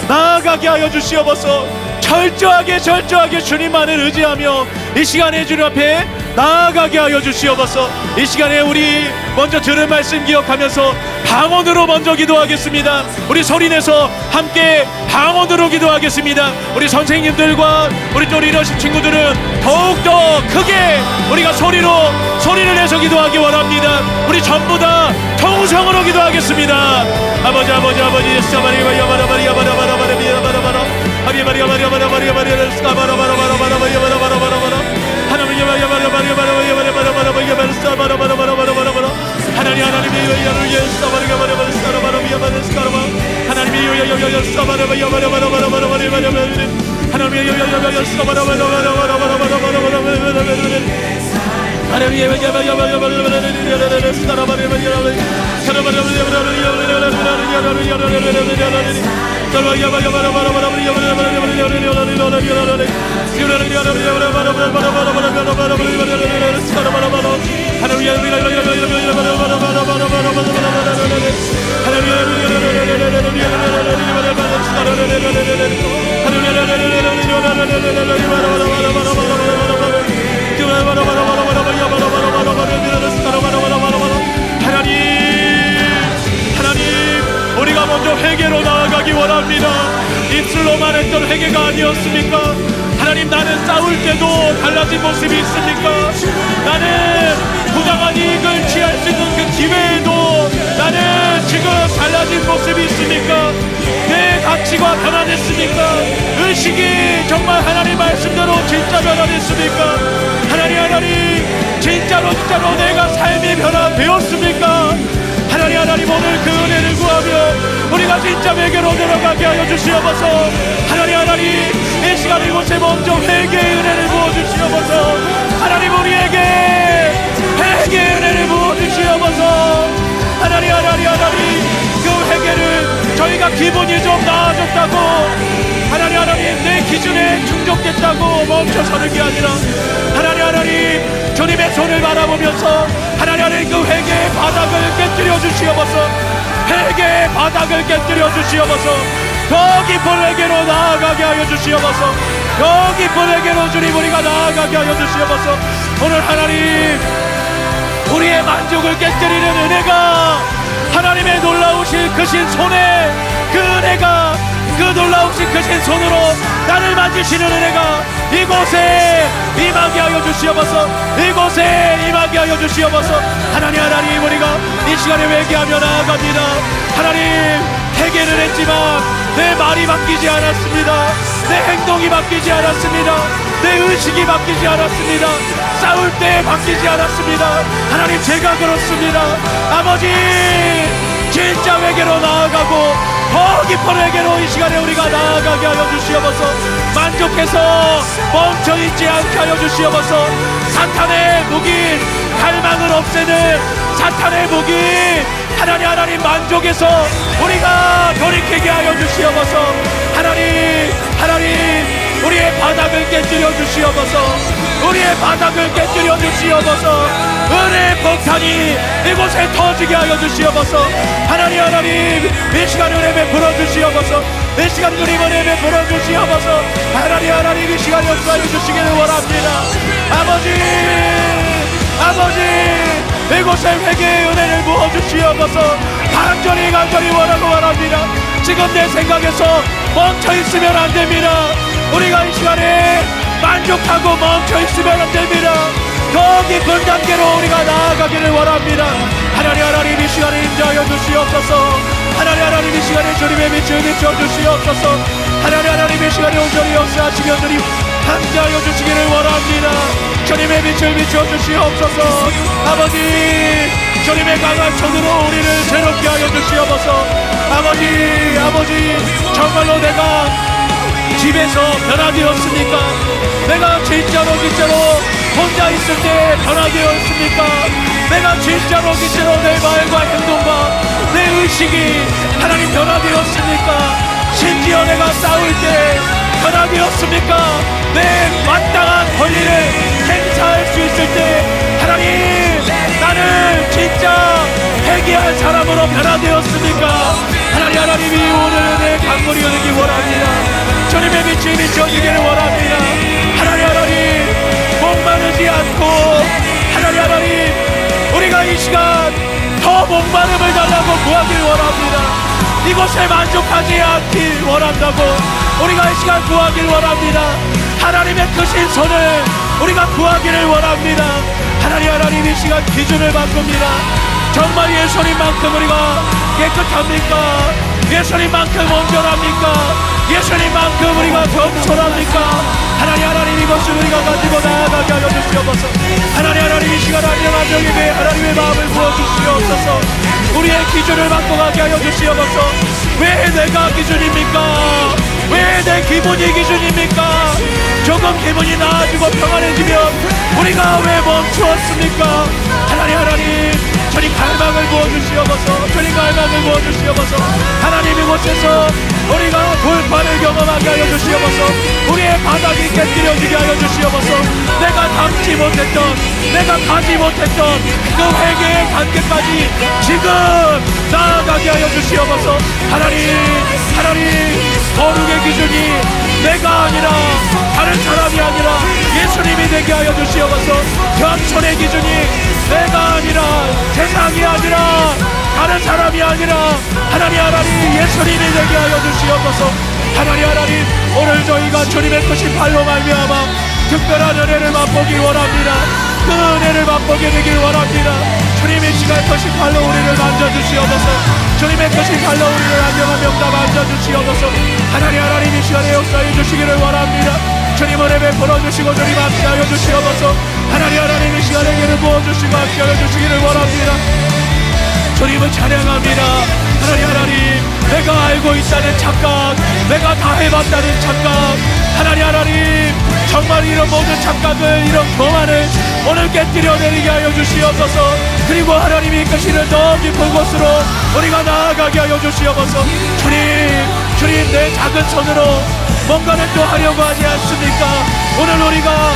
S2: 나아가게 하여 주시옵소서. 철저하게 주님만을 의지하며 이 시간에 주님 앞에 나아가게 하여 주시옵소서. 이 시간에 우리 먼저 들은 말씀 기억하면서 방언으로 먼저 기도하겠습니다. 우리 소리내서 함께 방언으로 기도하겠습니다. 우리 선생님들과 우리 또 리더십 친구들은 더욱더 크게 우리가 소리를 내서 기도하기 원합니다. 우리 전부 다 통성으로 기도하겠습니다. 아버지 하나님, 우리가 먼저 회개로 나아가기 원합니다. 입술로만 했던 회개가 아니었습니까? 하나님, 나는 싸울 때도 달라진 모습이 있습니까? 나는 부당한 이익을 취할 수 있는 그 기회에도 나는 지금 달라진 모습이 있습니까? 내 가치가 변화됐습니까? 의식이 정말 하나님 말씀대로 진짜 변화됐습니까? 하나님, 진짜로 내가 삶이 변화되었습니까? 하나님, 오늘 그 은혜를 구하며 우리가 진짜 회개로 들어가게 하여 주시옵소서. 하나님, 이 시간 이곳에 먼저 회개의 은혜를 부어주시옵소서. 하나님, 우리에게 회개의 은혜를 부어주시옵소서. 하나님, 그 회개를 저희가 기분이 좀 나아졌다고, 하나님, 내 기준에 충족됐다고 멈춰서는 게 아니라 하나님, 주님의 손을 바라보면서 하나님, 그 회개의 바닥을 깨뜨려 주시옵소서. 회개의 바닥을 깨뜨려 주시옵소서. 더 깊은 회개로 나아가게 하여 주시옵소서. 더 깊은 회개로 주님 우리가 나아가게 하여 주시옵소서. 오늘 하나님, 우리의 만족을 깨뜨리는 은혜가, 하나님의 놀라우신 크신 손에 그 은혜가, 그 놀라우신 크신 손으로 나를 만지시는 은혜가 이곳에 임하게 하여 주시옵소서. 이곳에 임하게 하여 주시옵소서. 하나님 우리가 이 시간에 회개하며 나아갑니다. 하나님, 회개는 했지만 내 말이 바뀌지 않았습니다. 내 행동이 바뀌지 않았습니다. 내 의식이 바뀌지 않았습니다. 싸울 때 바뀌지 않았습니다. 하나님, 제가 그렇습니다. 아버지, 진짜 회개로 나아가고 더 깊은 회개로 이 시간에 우리가 나아가게 하여 주시옵소서. 만족해서 멈춰있지 않게 하여 주시옵소서. 사탄의 무기, 갈망을 없애는 사탄의 무기, 하나님 만족해서 우리가 돌이키게 하여 주시옵소서. 하나님 우리의 바닥을 깨뜨려 주시옵소서. 우리의 바닥을 깨뜨려 주시옵소서. 은혜의 폭탄이 이곳에 터지게 하여 주시옵소서. 하나님 이 시간 은혜 베풀어 주시옵소서. 이 시간 주님 은혜 베풀어 주시옵소서. 하나님 이 시간 역사해 주시기를 원합니다. 아버지 이곳에 회개의 은혜를 부어주시옵소서. 간절히 원합니다. 지금 내 생각에서 멈춰있으면 안됩니다. 우리가 이 시간에 만족하고 멈춰있으면 안됩니다. 더 깊은 단계로 우리가 나아가기를 원합니다. 하나님 이 시간에 인자하여 주시옵소서. 하나님 이 시간에 주님의 빛을 비춰주시옵소서. 하나님 이 시간에 온전히 역사하시며 주님 함께하여 주시기를 원합니다. 주님의 빛을 비춰주시옵소서. 아버지, 주님의 강한 손으로 우리를 새롭게 하여 주시옵소서. 아버지, 정말로 내가 집에서 변화되었습니까? 내가 진짜로 혼자 있을 때 변화되었습니까? 내가 진짜로 내 말과 행동과 내 의식이 하나님 변화되었습니까? 심지어 내가 싸울 때 변화되었습니까? 내 마땅한 권리를 행사할 수 있을 때 하나님, 나는 진짜 회개할 사람으로 변화되었습니까? 하나님이 오늘 내 간구를 여기 원합니다. 주님의 빛이 비춰지기를 원합니다. 하나님 목마르지 않고 하나님 우리가 이 시간 더 목마름을 달라고 구하기를 원합니다. 이곳에 만족하지 않길 원한다고 우리가 이 시간 구하기를 원합니다. 하나님의 크신 손을 우리가 구하기를 원합니다. 하나님 이 시간 기준을 바꿉니다. 정말 예수님만큼 우리가 깨끗합니까? 예수님만큼 온전합니까? 예수님만큼 우리가 겸손합니까? 하나님 이것을 우리가 가지고 나아가게 하여 주시옵소서. 하나님 이 시간 하나님의 마음을 부어주시옵소서. 우리의 기준을 바꿔가게 하여 주시옵소서. 왜 내가 기준입니까? 왜 내 기분이 기준입니까? 조금 기분이 나아지고 평안해지면 우리가 왜 멈추었습니까? 하나님 주님 갈망을 부어주시옵소서. 주님 갈망을 부어주시옵소서. 하나님 이곳에서 우리가 돌파를 경험하게 하여 주시옵소서. 우리의 바닥이 깨뜨려지게 하여 주시옵소서. 내가 닿지 못했던, 내가 가지 못했던 그 회개의 단계까지 지금 나아가게 하여 주시옵소서. 하나님 거룩의 기준이 내가 아니라 다른 사람이 아니라 예수님이 되게 하여 주시옵소서. 겸손의 기준이 내가 아니라 세상이 아니라 다른 사람이 아니라 하나님 예수님이 되게 하여 주시옵소서. 하나님 오늘 저희가 주님의 크신 팔로 말미암아 특별한 은혜를 맛보기 원합니다. 그 은혜를 맛보게 되길 원합니다. 주님의 시간 크신 팔로 우리를 만져주시옵소서. 주님의 크신 팔로 우리를 안녕한 명답 만져주시옵소서. 하나님 이 시간에 역사해 주시기를 원합니다. 주님 은혜 베풀어 주시고 주님 함께하여 주시옵소서. 하나님 이 시간에 예를 부어주시고 함께하여 주시기를 원합니다. 주님을 찬양합니다. 하나님 내가 알고 있다는 착각, 내가 다 해봤다는 착각, 하나님 정말 이런 모든 착각을, 이런 교만을 오늘 깨뜨려내리게 하여 주시옵소서. 그리고 하나님이 이끄시는 더 깊은 곳으로 우리가 나아가게 하여 주시옵소서. 주님 내 작은 손으로 뭔가를 또 하려고 하지 않습니까? 오늘 우리가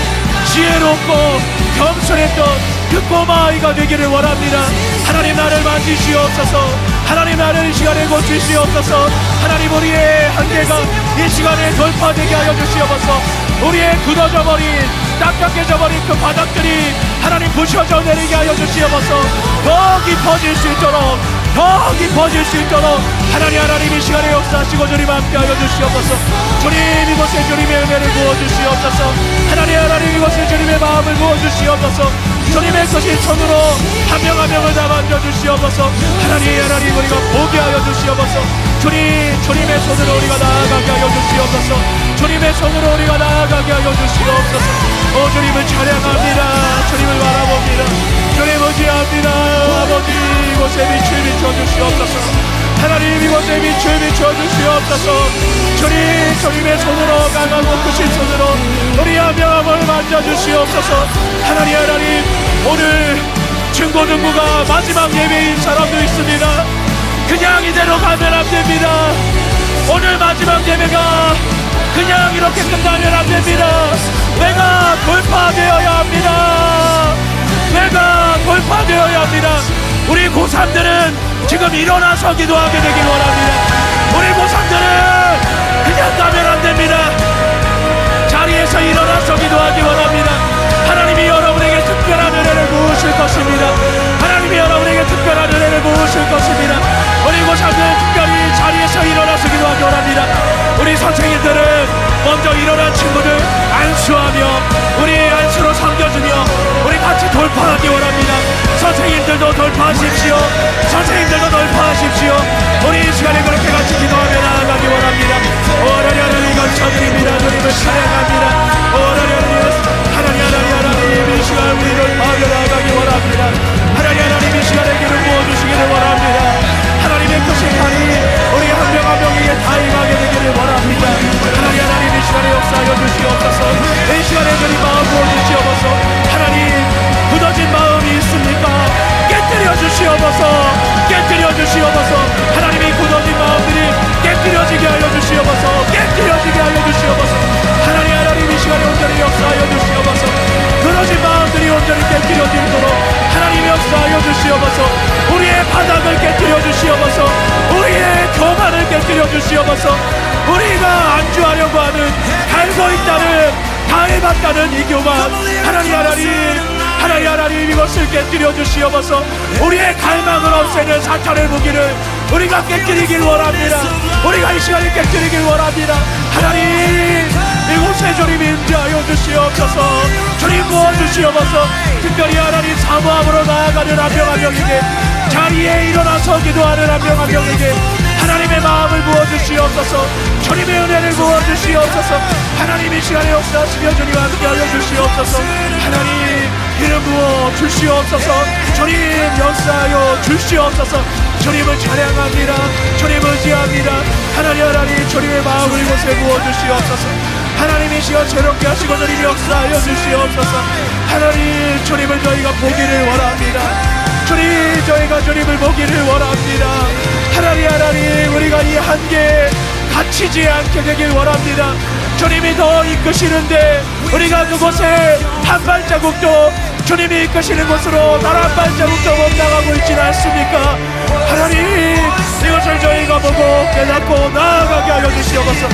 S2: 지혜롭고 겸손했던 그 꼬마 아이가 되기를 원합니다. 하나님 나를 만지시옵소서. 하나님 나를 이 시간에 고치시옵소서. 하나님 우리의 한계가 이 시간에 돌파되게 하여 주시옵소서. 우리의 굳어져 버린 딱딱해져 버린 그 바닥들이 하나님 부셔져 내리게 하여 주시옵소서. 더 깊어질 수 있도록 더 깊어질 수 있도록 하나님 이 시간에 역사하시고 주님 함께하여 주시옵소서. 주님 이곳에 주님의 은혜를 부어주시옵소서. 하나님 이곳에 주님의 마음을 부어주시옵소서. 주님의 크신 손으로 한 명 한 명을 다 만져주시옵소서. 하나님 우리가 보게 하여 주시옵소서. 주님의 손으로 우리가 나아가게 하여 주시옵소서. 주님의 손으로 우리가 나아가게 하여 주시옵소서. 오 주님을 찬양합니다. 주님을 바라봅니다. 주님 의지합니다. 아버지 이곳에 빛을 비춰주시옵소서. 하나님 이곳에 빛을 비춰주시옵소서. 주님의 손으로 강하고 크신 손으로 우리 한 명 한 명을 만져주시옵소서. 하나님 오늘 증거등부가 마지막 예배인 사람도 있습니다. 그냥 이대로 가면 안 됩니다. 오늘 마지막 예배가 그냥 이렇게 끝나면 안 됩니다. 내가 돌파되어야 합니다. 내가 돌파되어야 합니다. 우리 고3들은 지금 일어나서 기도하게 되길 원합니다. 우리 고3들은 그냥 가면 안 됩니다. 자리에서 일어나서 기도하기 원합니다. 하나님이 여러분에게 특별한 은혜를 부으실 것입니다. 하나님이 여러분에게 특별한 은혜를 부으실 것입니다. 우리 고3들은 특별히 자리에서 일어나서 기도하기 원합니다. 우리 선생님들은 먼저 일어난 친구들 안수하며 우리 안수로 섬겨주며 우리 같이 돌파하기 원합니다. 선생님들도 돌파하십시오. 선생님들도 돌파하십시오. 우리 이 시간에 그렇게 같이 기도하며 나아가기 원합니다. 하나님 감사드립니다. 주님을 찬양합니다. 하나님 이 시간 우리 돌파하며 나아가기 원합니다. 하나님 이 시간에 기름 부어주시기를 원합니다. 하나님의 크신 팔이 우리 한 명 한 명에게 다 임하게 되기를 원합니다. 하나님 이 시간에 역사하여 주시옵소서. 이 시간에 주님 마음 부어주시옵소서. 하나님 굳어진 마음이 있습니까? 깨뜨려 주시옵소서. 깨뜨려 주시옵소서. 하나님이 굳어진 마음들이 깨뜨려지게 하여 주시옵소서. 깨뜨려지게 하여 주시옵소서. 하나님 이 시간에 온전히 역사하여 주시옵소서. 굳어진 마음들이 온전히 깨뜨려지도록 하나님 역사하여 주시옵소서. 우리의 바닥을 깨뜨려 주시옵소서. 우리의 교만을 깨뜨려 주시옵소서. 우리가 안주하려고 하는 달고 있다는 당해봤다는 이 교만 하나님 이것을 깨뜨려 주시옵소서. 우리의 갈망을 없애는 사탄의 무기를 우리가 깨뜨리길 원합니다. 우리가 이 시간에 깨뜨리길 원합니다. 하나님 이곳에 주님 임재하여 주시옵소서. 주님 부어주시옵소서. 특별히 하나님 사모함으로 나아가는 한 명 한 명에게 자리에 일어나서 기도하는 한 명 한 명에게 하나님의 마음을 부어주시옵소서. 주님의 은혜를 부어주시옵소서. 하나님 이 시간에 역사하시며 주님 함께하여 주시옵소서. 하나님 기름 부어 주시옵소서. 주님 역사하여 주시옵소서. 주님을 찬양합니다. 주님 의지합니다. 하나님 주님의 마음을 이곳에 부어주시옵소서. 하나님 이 시간 새롭게 하시고 주님 역사하여 주시옵소서. 하나님 주님을 저희가 보기를 원합니다. 저희가 주님을 보기를 원합니다. 하나님 우리가 이 한계에 갇히지 않게 되길 원합니다. 주님이 더 이끄시는데 우리가 그곳에 한 발자국도 주님이 이끄시는 곳으로 단 한 발자국도 못 나가고 있지는 않습니까? 하나님 이것을 저희가 보고 깨닫고 나아가게 하여 주시옵소서.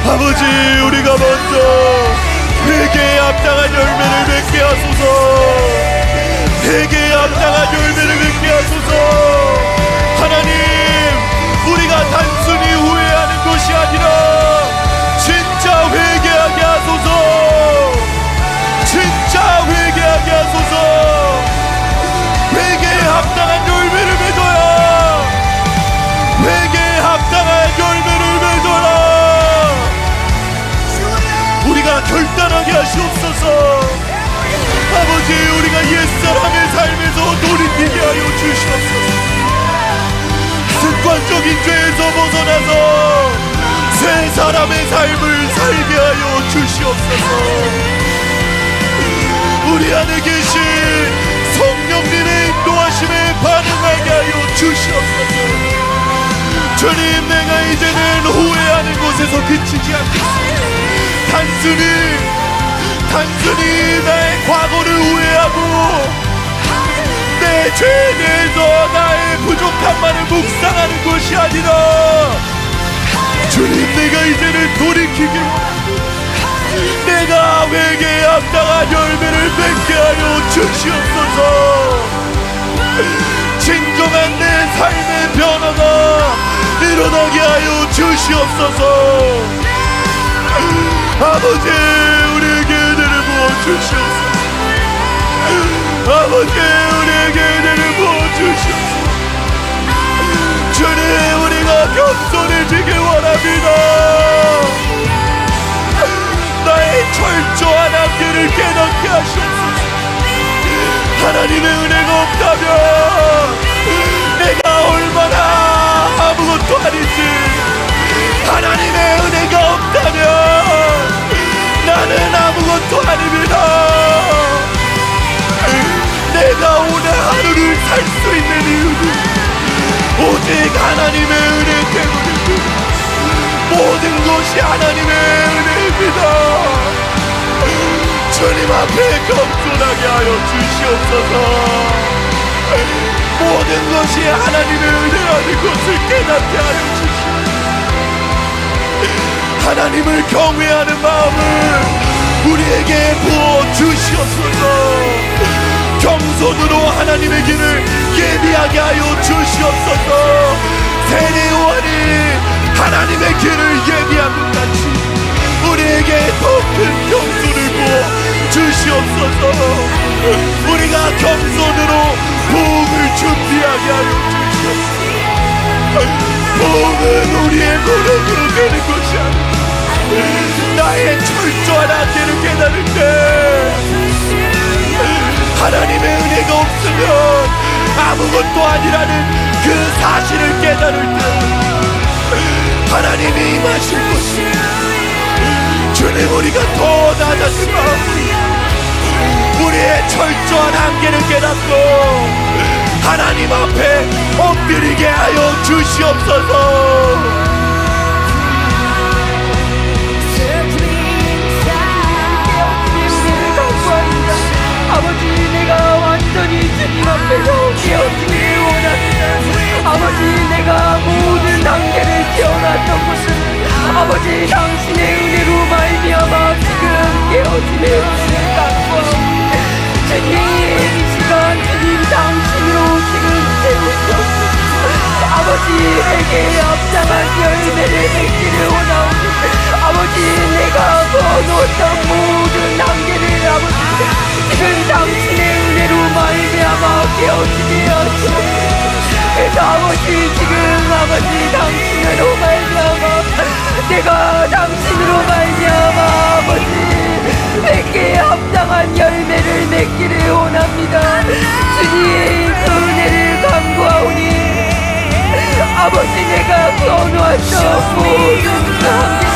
S1: 아버지 우리가 먼저 회개에 합당한 열매를 맺게 하소서. 회개에 합당한 열매를 맺게 하소서. 하나님 우리가 단순히 후회하는 것이 아니라 진짜 회개하게 하소서. 진짜 회개하게 하소서. 회개에 합당한 열매를 맺어야 회개에 합당한 열매를 맺어라. 우리가 결단하게 하시옵소서. 벗어나서 새 사람의 삶을 살게 하여 주시옵소서. 우리 안에 계신 성령님의 인도하심에 반응하게 하여 주시옵소서. 주님, 내가 이제는 후회하는 곳에서 그치지 않겠습니다. 단순히 나의 과거를 후회하고 내 죄에 대해서 나의 부족함만을 묵상하는 것이 아니라 주님, 내가 이제는 돌이키기 원합니다. 내가 회개에 합당한 열매를 맺게 하여 주시옵소서. 진정한 내 삶의 변화가 일어나게 하여 주시옵소서. 아버지, 우리에게 은혜를 부어주시옵소서. 아버지, 우리에게 은혜를 부어주시옵소서. 주님, 우리가 겸손해지길 원합니다. 나의 철저한 한계를 깨닫게 하시옵소서. 하나님의 은혜가 없다면 내가 얼마나 아무것도 아니지. 하나님의 은혜가 없다면 나는 아무것도 아닙니다. 내가 오늘 하루를 살 수 있는 이유는 오직 하나님의 은혜 때문입니다. 모든 것이 하나님의 은혜입니다. 주님 앞에 겸손하게 하여 주시옵소서. 모든 것이 하나님의 은혜라는 것을 깨닫게 하여 주시옵소서. 하나님을 경외하는 마음을 우리에게 부어 주시옵소서. 겸손으로 하나님의 길을 예비하게 하여 주시옵소서. 세례 요한이 하나님의 길을 예비한 것 같이 우리에게 더 큰 겸손을 부어 주시옵소서. 우리가 겸손으로 부흥을 준비하게 하여 주시옵소서. 부흥은 우리의 노력으로 되는 것이 아니라 나의 철저한 한계를 깨달을 때 하나님의 은혜가 없으면 아무것도 아니라는 그 사실을 깨달을 때 하나님이 임하실 것입니다. 주님, 우리가 더 낮아진 마음으로 우리의 철저한 한계를 깨닫고 하나님 앞에 엎드리게 하여 주시옵소서.
S3: 아버지, 내가 완전히 주님 앞에서 깨어지길 원합니다. 아버지, 내가 모든 한계를 깨어났던 것은 아버지 당신의 은혜로 말미암아 지금 깨어짐의 은혜를 갖고 주님, 이 시간 주님 당신으로 지금 세우시옵소서. 아버지, 회개에 합당한 열매를 맺기를 원하오니 아버지, 내가 거놓았던 모든 한계를 아버지 지금 당신의 은혜로 말미암아 깨어지게 하시옵소서. 그래서 아버지, 지금 아버지 당신으로 말미암아 내가 당신으로 말미암아 아버지 회개에 합당한 열매를 맺기를 원합니다. 주님, 그 은혜를 간구하오니 아버지, 내가 거놓았던 모든 그 한계로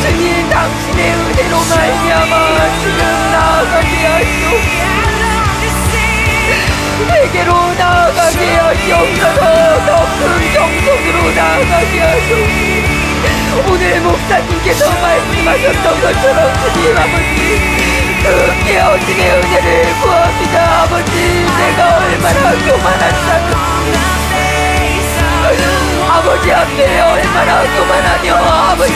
S3: 주님 당신의 은혜로 말미암아 지금 나아가게 하시옵소서. 회개로 나아가게 하시옵소서. 더 큰 정성으로 나아가게 하시옵소서. 오늘 목사님께서 말씀하셨던 것처럼 주님 아버지 그 깨어짐의 은혜를 구합니다. 아버지, 내가 얼마나 교만한 사람입니다. 아버지 앞에 얼마나 교만하며 아버지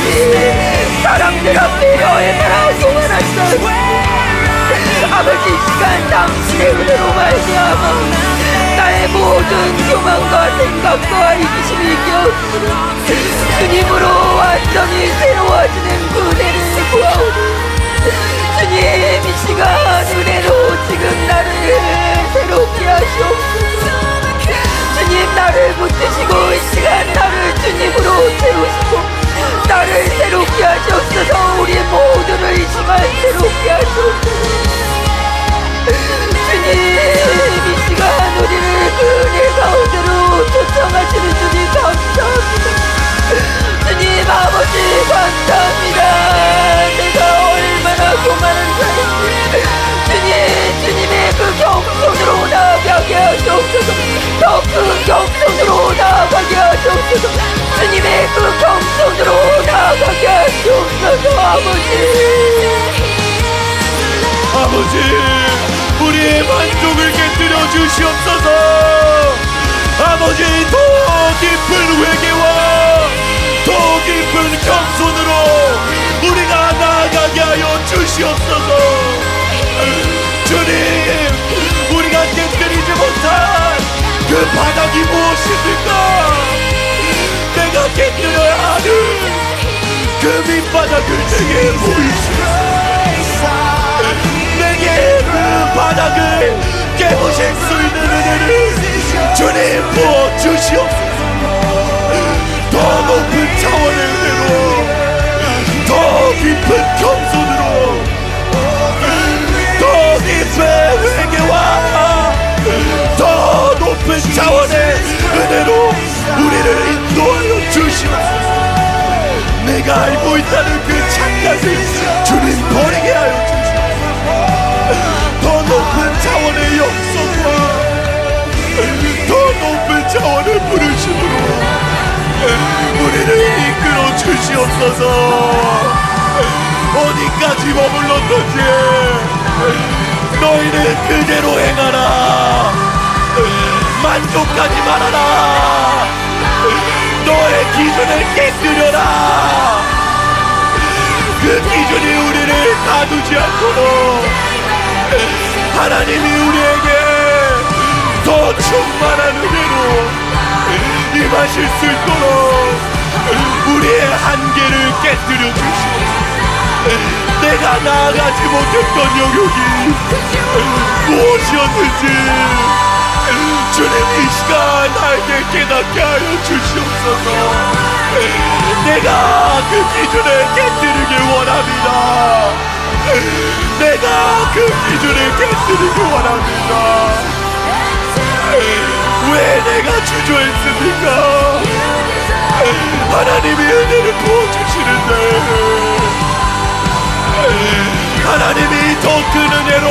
S3: 사람들 앞에 얼마나 교만한 사람. 아버지, 이 시간 당신의 은혜로 말미암아 나의 모든 교만과 생각과 이기심이 깨어지고 주님으로 완전히 새로워지는 그 은혜를 구하오니 주님, 이 시간 은혜로 지금 나를 새롭게 하시옵소서. 주님, 나를 붙드시고 이 시간 나를 주님으로 세우시고 나를 새롭게 하시옵소서. 우리 모두를 이 시간 새롭게 하시옵소서. 주님, 이 시간 우리를 그 은혜 가운데로 초청하옵소서. 하시옵소서. 더 큰 겸손으로 나아가게 하시옵소서. 주님의 그 겸손으로 나아가게 하시옵소서.
S2: 아버지, 우리의 만족을 깨뜨려 주시옵소서. 아버지, 더 깊은 회개와 더 깊은 겸손으로 우리가 나아가게 하여 주시옵소서. 주님, 우리가 깨뜨리지 못한 그 바닥이 무엇입니까? 내가 깨뜨려야 하는 그 밑바닥을 내게 보이시라. 내게 그 바닥을 깨부실 수 있는 은혜를 주님 부어 주시옵소서. 더 높은 차원의 은혜로, 더 깊은 겸손으로, 더 깊은 회개와 더 높은 차원의 은혜로 우리를 인도하여 주시옵소서. 내가 알고 있다는 그 착각을 주님 버리게 하여 주시옵소서. 더 높은 차원의 영성과 더 높은 차원의 부르심으로 우리를 이끌어 주시옵소서. 어디까지 머물렀던지 너희는 그대로 행하라. 만족하지 말아라. 너의 기준을 깨뜨려라. 그 기준이 우리를 가두지 않도록 하나님이 우리에게 더 충만한 은혜로 임하실 수 있도록 우리의 한계를 깨뜨려 주시옵소서. 내가 나아가지 못했던 영역이 무엇이었는지 주님 이 시간 나에게 깨닫게 하여 주시옵소서. 내가 그 기준을 깨뜨리길 원합니다. 내가 그 기준을 깨뜨리길 원합니다. 왜 내가 주저했습니까? 하나님이 은혜를 부어주시는데 하나님이 더 큰 은혜로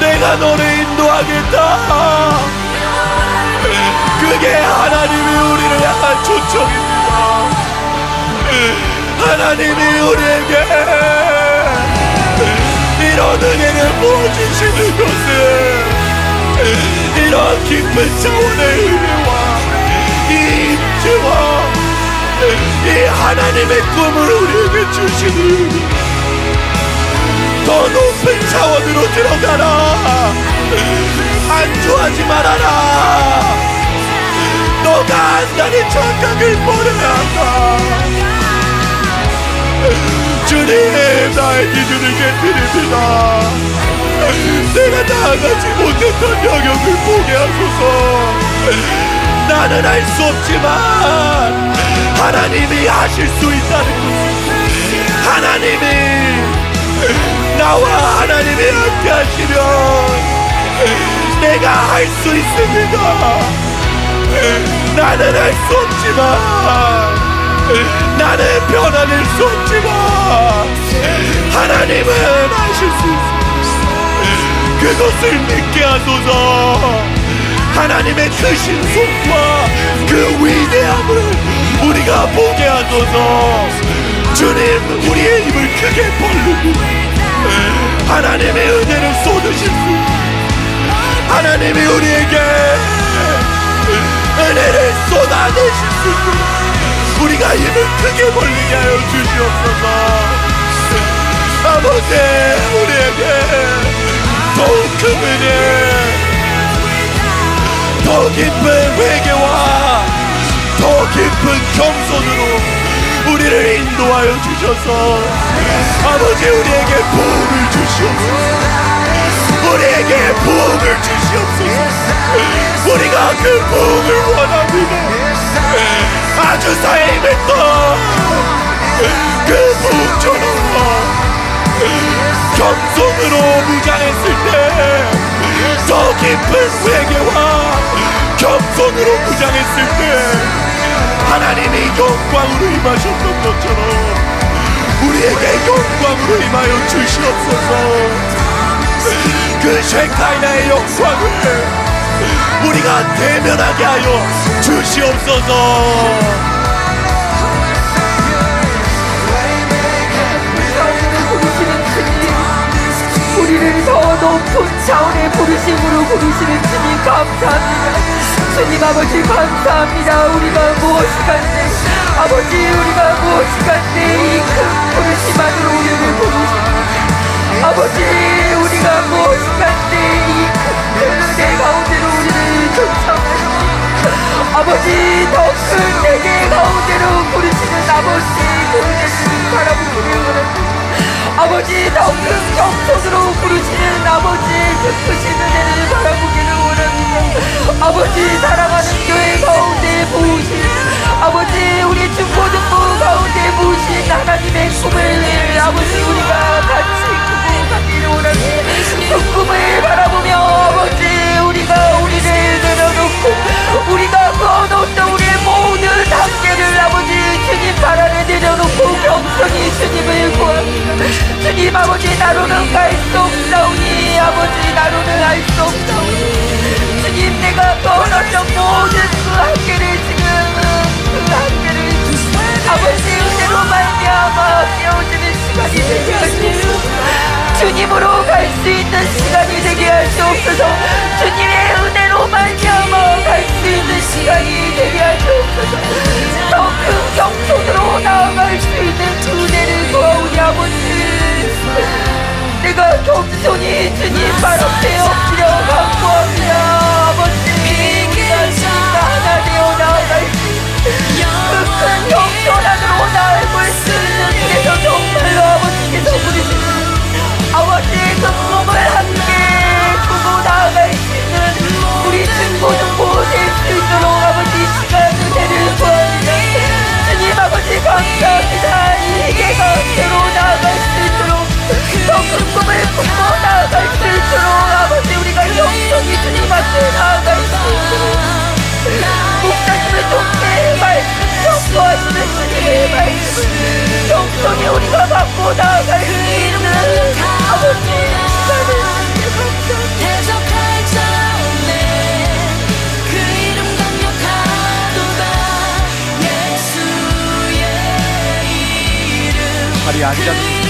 S2: 내가 너를 인도하겠다. 그게 하나님이 우리를 향한 초청입니다. 하나님이 우리에게 이런 은혜를 부어주시는 것은 이런 깊은 차원의 은혜와 이 임재와 이 하나님의 꿈을 우리에게 주시는 더 높은 차원으로 들어가라. 안주하지 말아라. 너가 안다는 착각을 버려야 한다. 주님, 나의 기준을 깨뜨립니다. 내가 나아가지 못했던 영역을 보게 하소서. 나는 할 수 없지만 하나님이 하실 수 있다는 것, 하나님이 나와 하나님이 함께 하시면 내가 할 수 있습니다. 나는 할 수 없지만, 나는 변화될 수 없지만 하나님은 하실 수 있습니다. 그것을 믿게 하소서. 하나님의 크신 손과 그 위대함을 우리가 보게 하소서. 주님, 우리의 입을 크게 벌리고 하나님의 은혜를 쏟으실 수, 하나님이 우리에게 은혜를 쏟아내실 수 있도록 우리가 입을 크게 벌리게 하여 주시옵소서. 아버지, 우리에게 더욱 큰 은혜, 더 깊은 회개와 더 깊은 겸손으로 우리를 인도하여 주셔서 아버지, 우리에게 부흥을 주시옵소서. 우리에게 부흥을 주시옵소서. 우리가 그 부흥을 원합니다. 아주사에 임했던 그 부흥처럼 겸손으로 무장했을 때 더 깊은 회개와 겸손으로 무장했을 때 하나님이 영광으로 임하셨던 것처럼 우리에게 영광으로 임하여 주시옵소서.
S1: 그 쉐카이나의 영광을 우리가 대면하게 하여 주시옵소서.
S3: 우리를 더 높은 차원의 부르심으로 부르시는 주님 감사합니다. 주님 아버지 감사합니다. 우리가 무엇이간데 아버지 우리가 무엇이간데 이 큰 부르심 안으로 우리를 부르시니 아버지 우리가 무엇이간데 이 큰 은혜 가운데로 우리를 초청하시니 아버지 더 큰 세계 가운데로 부르시는 아버지 그 은혜를 바라보기를 원합니다. 아버지 더 큰 경선으로 부르시는 아버지 그 크신 은혜를 바라보기를 원합니다. 아버지 사랑하는 교회 가운데 부으신 아버지 우리 중고등부 가운데 부으신 하나님의 꿈을 아버지 우리가 같이 꾸고 가기를 원합니다. 그 꿈을 바라보며 아버지 우리가 우리를 내려놓고 우리가 그어놓던 우리의 모든 한계를 아버지 주님 발 안에 내려놓고 겸손히 주님을 구합니다. 주님 아버지 나로는 갈 수 없사오니 아버지 나로는 알 수 없사오니 주님 내가 걸었던 모든 그 한계를 지금 그 한계를 아버지 은혜로 말미암아 깨어지는 시간이 되게 하시옵소서. 주님으로 갈 수 있는 시간이 되게 하시옵소서. 주님의 은혜로 말미암아 갈 수 있는 시간이 되게 하시옵소서. 더 큰 경손으로 나아갈 수 있는 그 은혜를 구하오니 아버지 내가 겸손히 주님 발 앞에 엎드려 간구합니다. 아버지 우리가 주님과 하나 되어 나아갈 수 있는 그 큰 경손 안으로 나아갈 수 있는 데서 정말로 아버지께서 부르시는 아버지 그 꿈을 함께 꾸고 나아갈 수 있는 우리 중고등부 될 수 있도록 아버지 시간 은혜를 구합니다. 주님 아버지 감사합니다. 이 개가대로 나아갈 수 있도록 더 큰 꿈을 품고 나아갈 수 있도록 아버지 우리가 영성이 주님 앞에 나아갈 수 있도록 목사님을 통해 말씀 선포하시는 주님의 말씀 영성이 우리가 갖고 나아갈 수 있는 아버지 시간을
S4: 대적할 자 없네 그 이름 강력하도다 예수의 이름
S2: 자리에 앉아